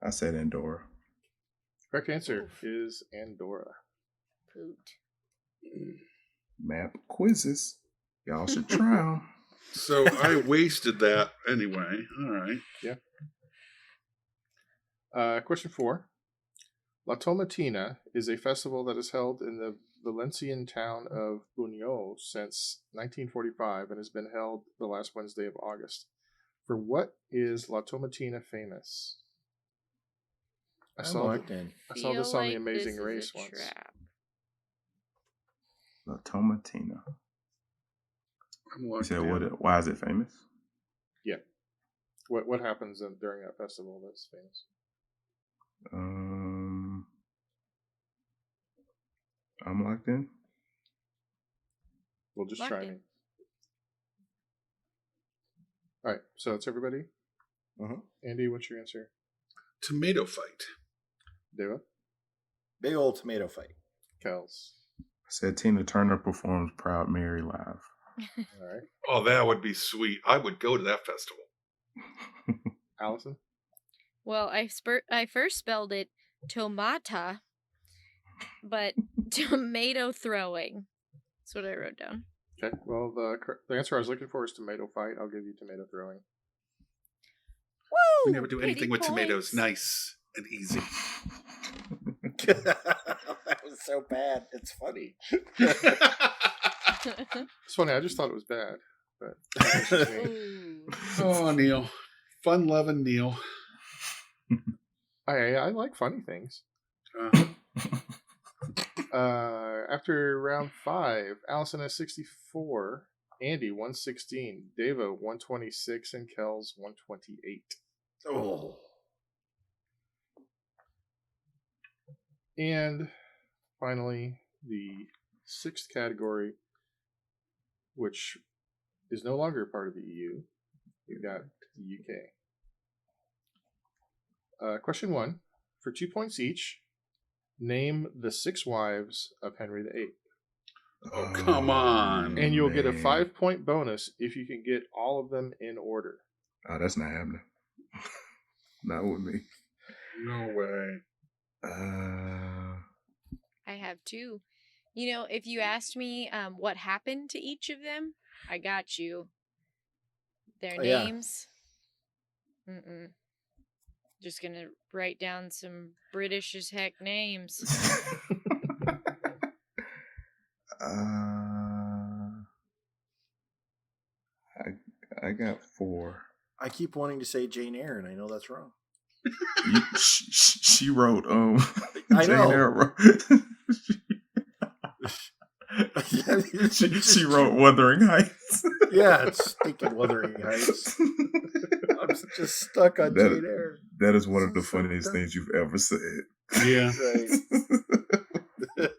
I said Andorra. Correct answer is Andorra. Poot. Map quizzes. Y'all should try them. So I wasted that anyway. All right. Question 4. La Tomatina is a festival that is held in the Valencian town of Buñol since 1945 and has been held the last Wednesday of August. For what is La Tomatina famous? I I'm saw locked in. this on The Feel Amazing this is Race a once. trap. La Tomatina. I'm You locked said in. why is it famous? Yeah. What happens during that festival that's famous? I'm locked in. We'll just Locked try in. me. All right, so it's everybody. Andy, what's your answer? Tomato fight. Deva? Big old tomato fight. Kels? I said Tina Turner performs Proud Mary live. All right. Oh, that would be sweet. I would go to that festival. Allison? Well, I first spelled it tomata, but tomato throwing. That's what I wrote down. Okay, well, the answer I was looking for is tomato fight. I'll give you tomato throwing. Woo! We never do anything Pity with tomatoes. points. Nice and easy. That was so bad. It's funny. It's funny, I just thought it was bad. But that's just me. Ooh. Oh, Neil. Fun loving Neil. I like funny things. After round 5, Allison has 64, Andy 116, Deva 126, and Kels 128. Oh. And finally, the 6th category, which is no longer part of the EU. We've got the UK. Question 1. For 2 points each, name the 6 wives of Henry VIII. Oh, come on. And you'll get a man. 5-point bonus if you can get all of them in order. Oh, that's not happening. Not with me. No way. I have 2. You know, if you asked me what happened to each of them, I got you. Their Oh, yeah. names. Just gonna write down some British as heck names. I got 4. I keep wanting to say Jane Eyre, and I know that's wrong. She wrote I Jane know. Eyre she wrote Wuthering Heights. Yeah, it's stinking Wuthering Heights. I'm just stuck on Jane Eyre. That is one of the So funniest dumb. things you've ever said. Yeah. Right.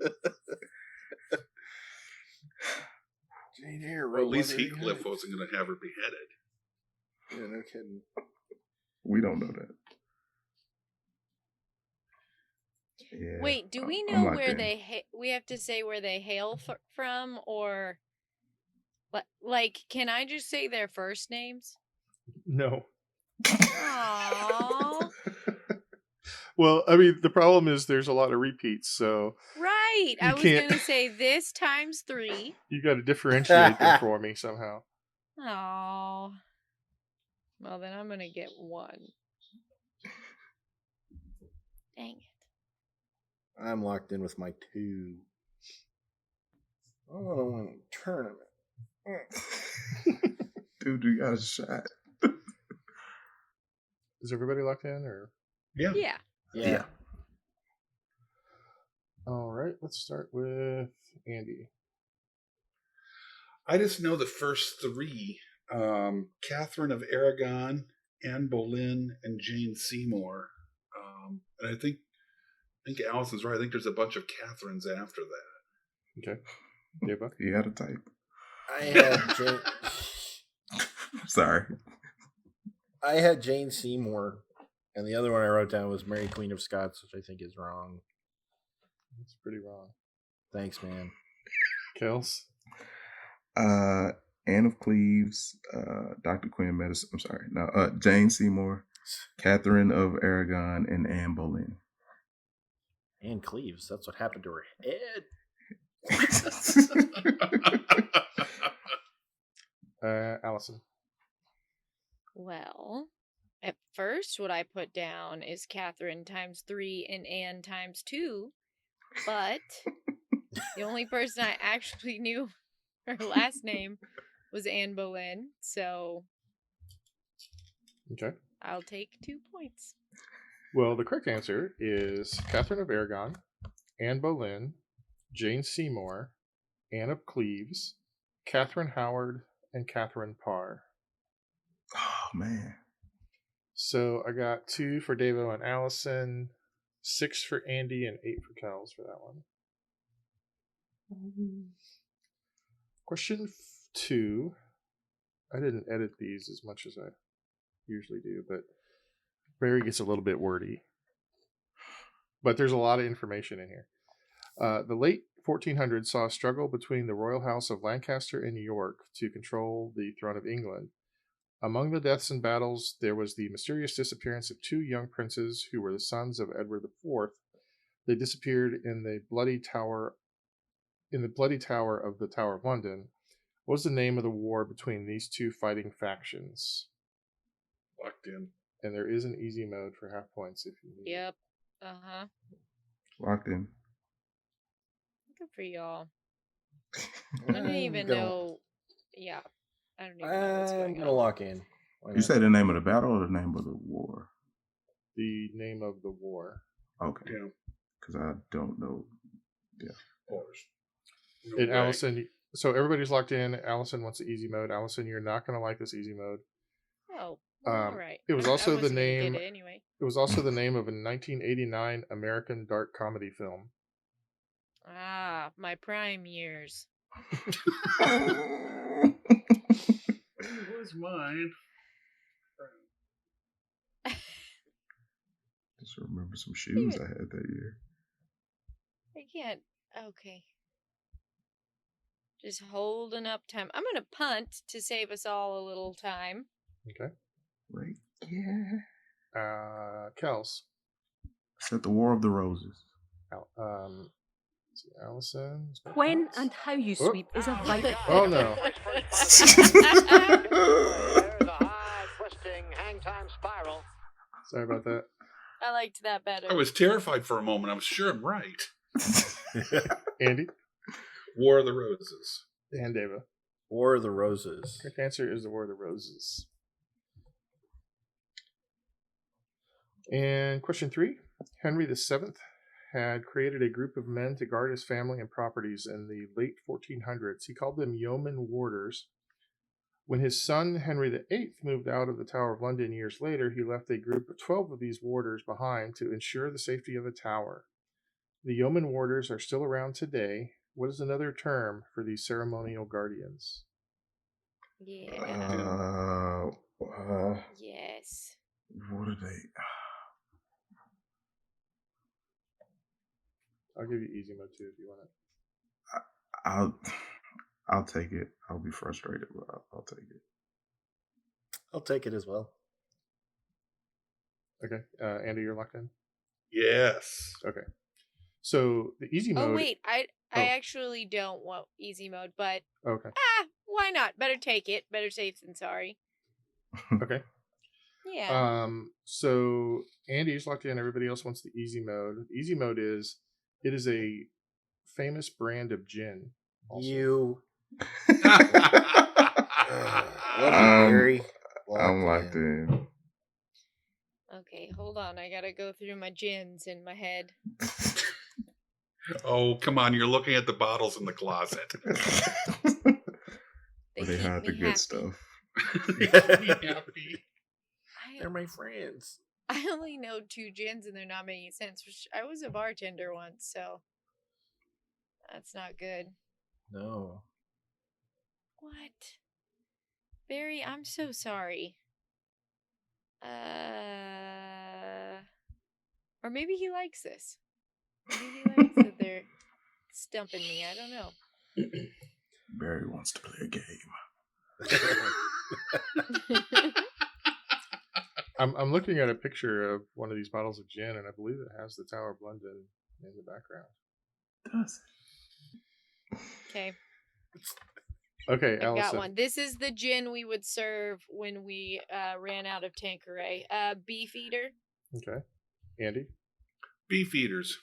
Jane Eyre Well, at wrote least Wuthering Heathcliff Heights. wasn't going to have her beheaded. Yeah, no kidding. We don't know that. Yeah. Wait, do we I'm know locked where in. we have to say where they hail from, or like, can I just say their first names? No. Aww. Well, I mean, the problem is there's a lot of repeats, so Right. I you was can't. going to say this times 3. You got to differentiate them for me somehow. Aww. Well, then I'm going to get 1. Dang it. I'm locked in with my 2. I want to win a tournament. Dude, you got a shot. Is everybody locked in, or? Yeah. Yeah. All right, let's start with Andy. I just know the first 3. Catherine of Aragon, Anne Boleyn, and Jane Seymour. And I think Allison's right. I think there's a bunch of Catherines after that. Okay. Deva? You had a type. I had Jane. Sorry. I had Jane Seymour, and the other one I wrote down was Mary Queen of Scots, which I think is wrong. That's pretty wrong. Thanks, man. Kels? Anne of Cleves, Dr. Queen of Medicine. I'm sorry. No, Jane Seymour, Catherine of Aragon, and Anne Boleyn. Anne Cleves. That's what happened to her head. Allison? Well, at first, what I put down is Catherine times 3 and Anne times 2. But the only person I actually knew her last name was Anne Boleyn. So Okay. I'll take 2 points. Well, the correct answer is Catherine of Aragon, Anne Boleyn, Jane Seymour, Anne of Cleves, Catherine Howard, and Catherine Parr. Oh, man. So I got 2 for Davo and Allison, 6 for Andy, and 8 for Kels for that one. Question 2. I didn't edit these as much as I usually do, but Barry gets a little bit wordy. But there's a lot of information in here. The late 1400s saw a struggle between the royal house of Lancaster and York to control the throne of England. Among the deaths and battles, there was the mysterious disappearance of 2 young princes who were the sons of Edward IV. They disappeared in the bloody tower of the Tower of London. What was the name of the war between these 2 fighting factions? Locked in. And there is an easy mode for half points if you need it. Yep. Uh-huh. Locked in. Good for y'all. I don't even know. Yeah. I don't even know what's I'm going going to on. lock in. Why You not? say the name of the battle or the name of the war? The name of the war. Okay. Yeah. Because I don't know. Bars. No And way. Allison, so everybody's locked in. Allison wants the easy mode. Allison, you're not going to like this easy mode. Oh, all right. It was I also the wasn't gonna name. get it anyway. It was also the name of a 1989 American dark comedy film. Ah, my prime years. It was mine. Just remember some shoes I had that year. I can't. Okay. Just holding up time. I'm going to punt to save us all a little time. Okay. Right? Yeah. Kels. Set the War of the Roses. Let's see, Allison. When and how you sweep is a vital. Oh no. There's a high twisting hang time spiral. Sorry about that. I liked that better. I was terrified for a moment. I was sure I'm right. Andy War of the Roses. and Deva. War of the Roses. Correct answer is the War of the Roses. And question 3. Henry VII had created a group of men to guard his family and properties in the late 1400s. He called them yeoman warders. When his son Henry VIII moved out of the Tower of London years later, he left a group of 12 of these warders behind to ensure the safety of the tower. The yeoman warders are still around today. What is another term for these ceremonial guardians? Yeah. Yes. What are they? I'll give you easy mode too if you want it. I'll take it. I'll be frustrated, but I'll take it. I'll take it as well. Okay. Andy, you're locked in? Yes. Okay. So the easy mode. Oh wait, I actually don't want easy mode, but Okay. why not? Better take it. Better safe than sorry. Okay. Yeah. So Andy's locked in. Everybody else wants the easy mode. Easy mode is a famous brand of gin. Also. You. Barry. I'm locked in. Okay, hold on. I gotta go through my gins in my head. Oh, come on. You're looking at the bottles in the closet. They hide the good stuff. They're my friends. I only know 2 gins and they're not making sense. I was a bartender once, so that's not good. No. What? Barry, I'm so sorry. Or maybe he likes this. Maybe he likes that they're stumping me. I don't know. Barry wants to play a game. I'm looking at a picture of one of these bottles of gin, and I believe it has the Tower of London in the background. Does it? Okay. Okay, I Allison. got one. This is the gin we would serve when we ran out of Tanqueray. Beefeater. Okay. Andy? Beefeaters.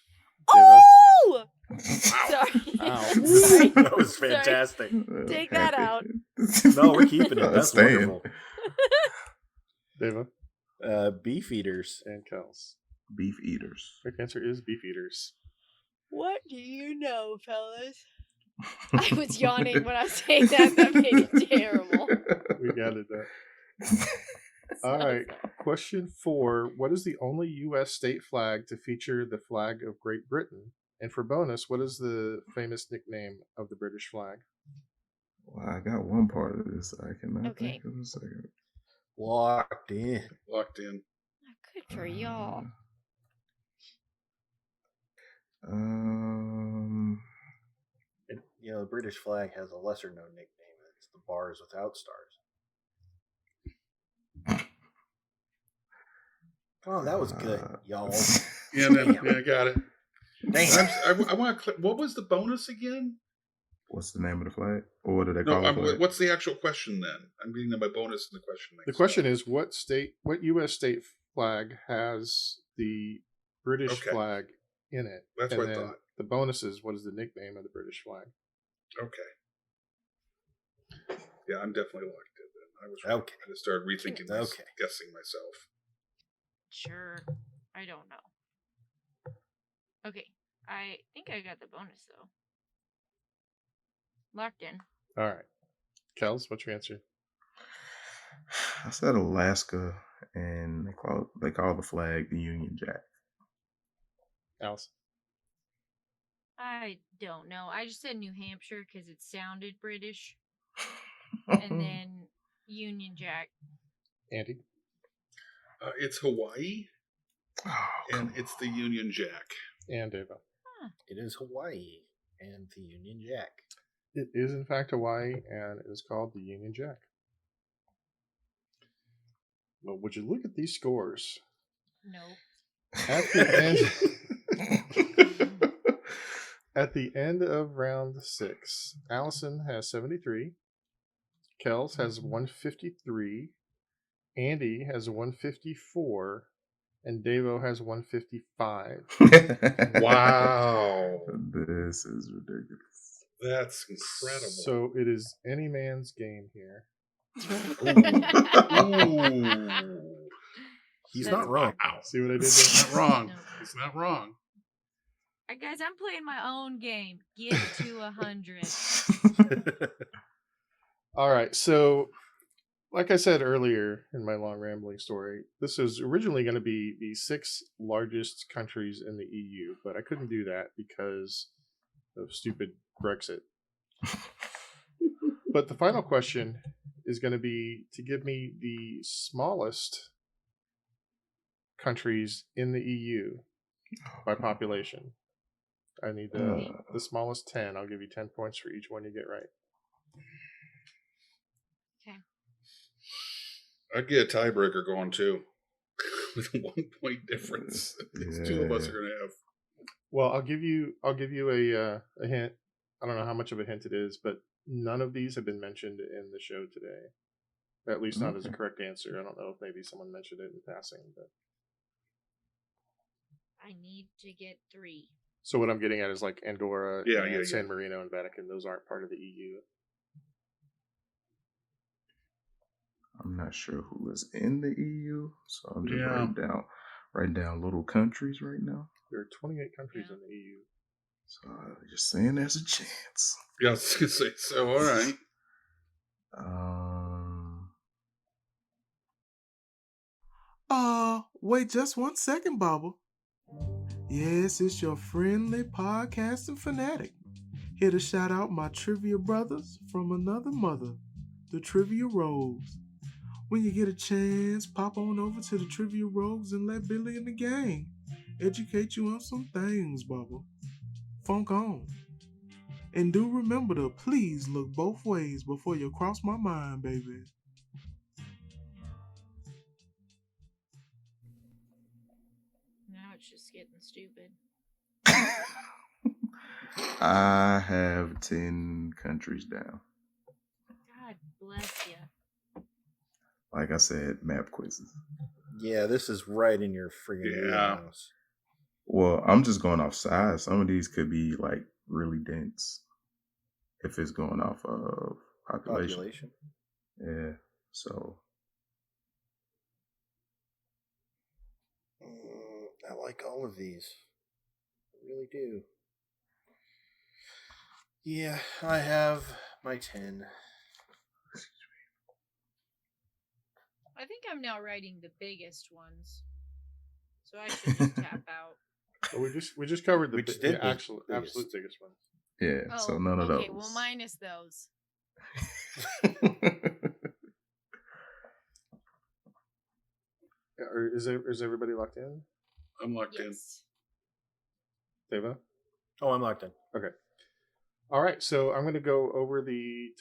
Oh! Wow. Sorry. Ow. Sorry. That was fantastic. Take that out. No, we're keeping it. That's staying. wonderful. Deva? Beef eaters. And Kels. Beef eaters. Correct answer is beef eaters. What do you know, fellas? I was yawning when I was saying that. That made it terrible. We gathered that. All right. Question 4. What is the only U.S. state flag to feature the flag of Great Britain? And for bonus, what is the famous nickname of the British flag? Well, I got one part of this. I cannot think of a second. Locked in. Locked in. Good for y'all. And, the British flag has a lesser known nickname. It's the bars without stars. Oh, that was good, y'all. Yeah, I got it. Thanks. I want to. What was the bonus again? What's the name of the flag? Or what do they call it? What's the actual question then? I'm getting my bonus in the question. The question is, what U.S. state flag has the British flag in it? That's what I thought. The bonus is, what is the nickname of the British flag? Okay. Yeah, I'm definitely locked in then. I was right. Okay. I just started rethinking this, guessing myself. Sure. I don't know. Okay. I think I got the bonus, though. Locked in. All right. Kels, what's your answer? I said Alaska, and they call the flag the Union Jack. Alice? I don't know. I just said New Hampshire because it sounded British. And then Union Jack. Andy? It's Hawaii, and it's the Union Jack. And Deva. It is Hawaii and the Union Jack. It is, in fact, Hawaii, and it is called the Union Jack. Well, would you look at these scores? No. At the end, at the end of round 6, Allison has 73. Kels has 153. Andy has 154. And Davo has 155. Wow. This is ridiculous. That's incredible. So it is any man's game here. Ooh. He's not wrong. See what I did there? He's not wrong. He's not wrong. Alright, guys, I'm playing my own game. Get to 100. All right, so like I said earlier in my long rambling story, this is originally going to be the 6 largest countries in the EU, but I couldn't do that because of stupid Brexit. But the final question is going to be to give me the smallest countries in the EU by population. I need the smallest 10. I'll give you 10 points for each one you get right. Okay. I'd get a tiebreaker going too, with a 1 point difference. These two of us are going to have. Well, I'll give you a hint. I don't know how much of a hint it is, but none of these have been mentioned in the show today. At least not as a correct answer. I don't know if maybe someone mentioned it in passing, but I need to get 3. so what I'm getting at is like Andorra, Yeah. San Marino, and Vatican. Those aren't part of the EU. I'm not sure who is in the EU, so I'm just writing down little countries right now. There are 28 countries in the EU. So just saying there's a chance. Yeah, I was going to say, so all right. Wait just 1 second, Bubba. Yes, it's your friendly podcasting fanatic. Here to shout out my trivia brothers from another mother, the Trivia Rogues. When you get a chance, pop on over to the Trivia Rogues and let Billy and the gang educate you on some things, Bubba. Funk on. And do remember to please look both ways before you cross my mind, baby. Now it's just getting stupid. I have 10 countries down. God bless you. Like I said, map quizzes. Yeah, this is right in your friggin' wheelhouse. Well, I'm just going off size. Some of these could be like really dense if it's going off of population. Yeah, so. I like all of these. I really do. Yeah, I have my 10. I think I'm now writing the biggest ones, so I should just tap out. Well, we just covered the absolute biggest ones. Yeah, so none of those. Okay, well, minus those. Is everybody locked in? I'm locked in. Deva? Oh, I'm locked in. Okay. All right, so I'm going to go over the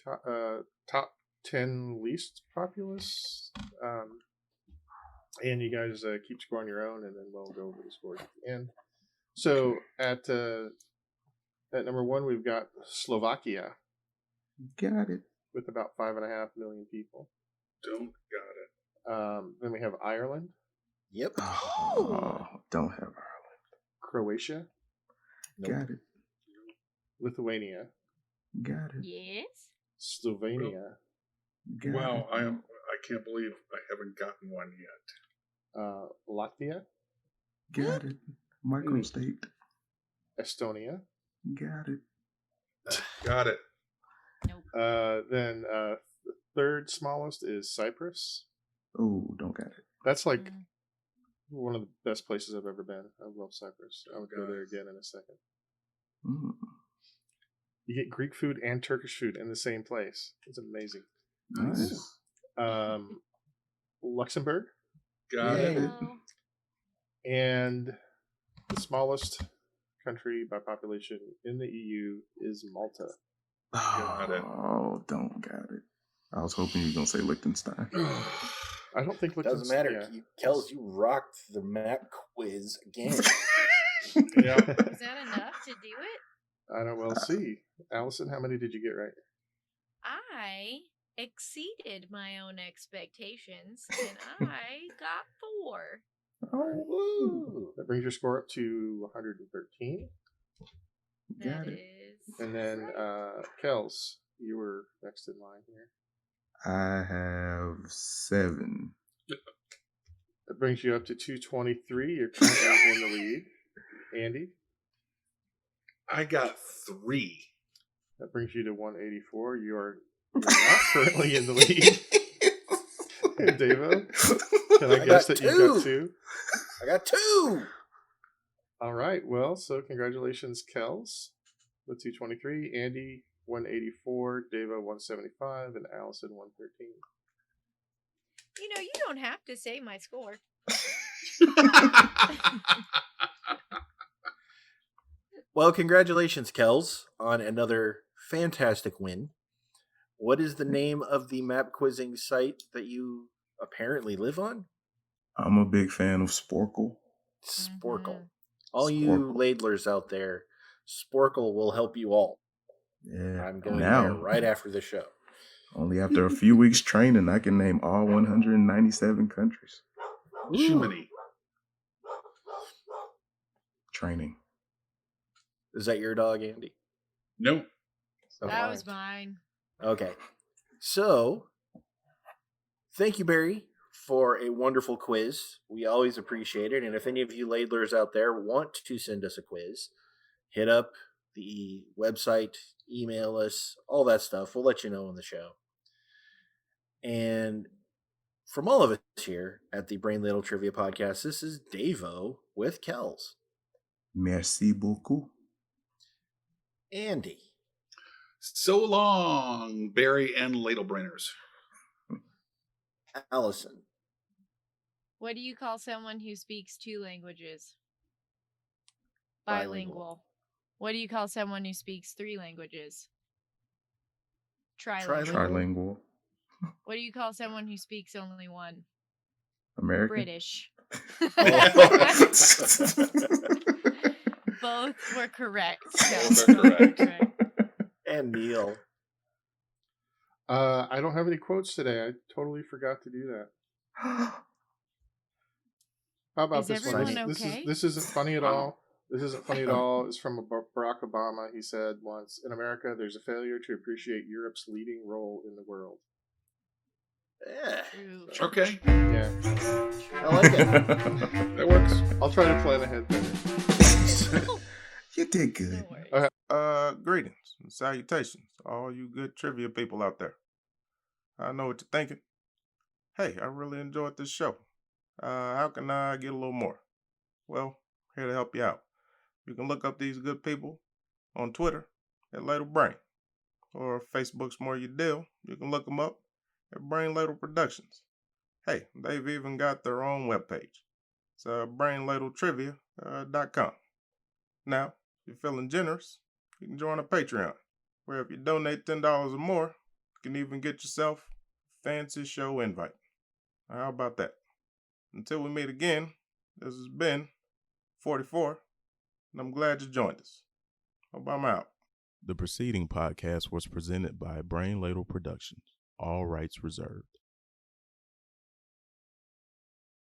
top 10 least populous, and you guys keep scoring your own, and then we'll go over the scores at the end. So at number 1, we've got Slovakia. Got it. With about 5.5 million people. Don't got it. Then we have Ireland. Yep. Oh, don't have Ireland. Croatia. Nope. Got it. Lithuania. Got it. Yes. Slovenia. Wow, I can't believe I haven't gotten one yet. Latvia. Got it. Microstate. Estonia. Got it. Got it. Nope. Then the third smallest is Cyprus. Oh, don't got it. That's like one of the best places I've ever been. I love Cyprus. I would go there again in a second. Mm. You get Greek food and Turkish food in the same place. It's amazing. Nice. Luxembourg. Got it. And the smallest country by population in the EU is Malta. Got it. Oh, don't got it. I was hoping you were going to say Liechtenstein. I don't think Liechtenstein. Doesn't matter. Yeah. Kels, you rocked the map quiz again. Yeah. Is that enough to do it? I don't well see. Allison, how many did you get right? I exceeded my own expectations, and I got 4. Oh, that brings your score up to 113. That is. And then, Kels, you were next in line here. I have 7. That brings you up to 223. You're currently in the lead. Andy? I got 3. That brings you to 184. You're not currently in the lead. And Devo? Can I guess that you got 2? I got 2. All right. Well, so congratulations, Kels, with 223. Andy 184, Dava 175, and Allison 113. You don't have to say my score. Well, congratulations, Kels, on another fantastic win. What is the name of the map quizzing site that you apparently live on? I'm a big fan of Sporkle. Sporkle. All you ladlers out there, Sporkle will help you all. Yeah. I'm going there right after the show. Only after a few weeks training, I can name all 197 countries. Jiminy. Training. Is that your dog, Andy? No. That was mine. Okay. So, thank you, Barry, for a wonderful quiz. We always appreciate it. And if any of you ladlers out there want to send us a quiz, hit up the website, email us, all that stuff. We'll let you know on the show. And from all of us here at the Brain Ladle Trivia Podcast, this is Davo with Kels. Merci beaucoup. Andy. So long, Barry and Ladlebrainers. Allison. What do you call someone who speaks 2 languages? Bilingual. What do you call someone who speaks 3 languages? Trilingual. What do you call someone who speaks only 1? American. British. Both were correct. Both are correct. And Neil. I don't have any quotes today. I totally forgot to do that. How about this one? This isn't funny at all. This isn't funny at all. It's from Barack Obama. He said once, in America, there's a failure to appreciate Europe's leading role in the world. Yeah. Okay. Yeah. I like it. That works. I'll try to plan ahead better. You did good. Greetings and salutations to all you good trivia people out there. I know what you're thinking. Hey, I really enjoyed this show. How can I get a little more? Well, here to help you out. You can look up these good people on Twitter at Ladle Brain, or if Facebook's more your deal, you can look them up at Brain Ladle Productions. Hey, they've even got their own webpage. It's brainladletrivia.com. Now, if you're feeling generous, you can join a Patreon, where if you donate $10 or more, you can even get yourself a fancy show invite. How about that? Until we meet again, this has been 44, and I'm glad you joined us. Hope I'm out. The preceding podcast was presented by Brain Ladle Productions. All rights reserved.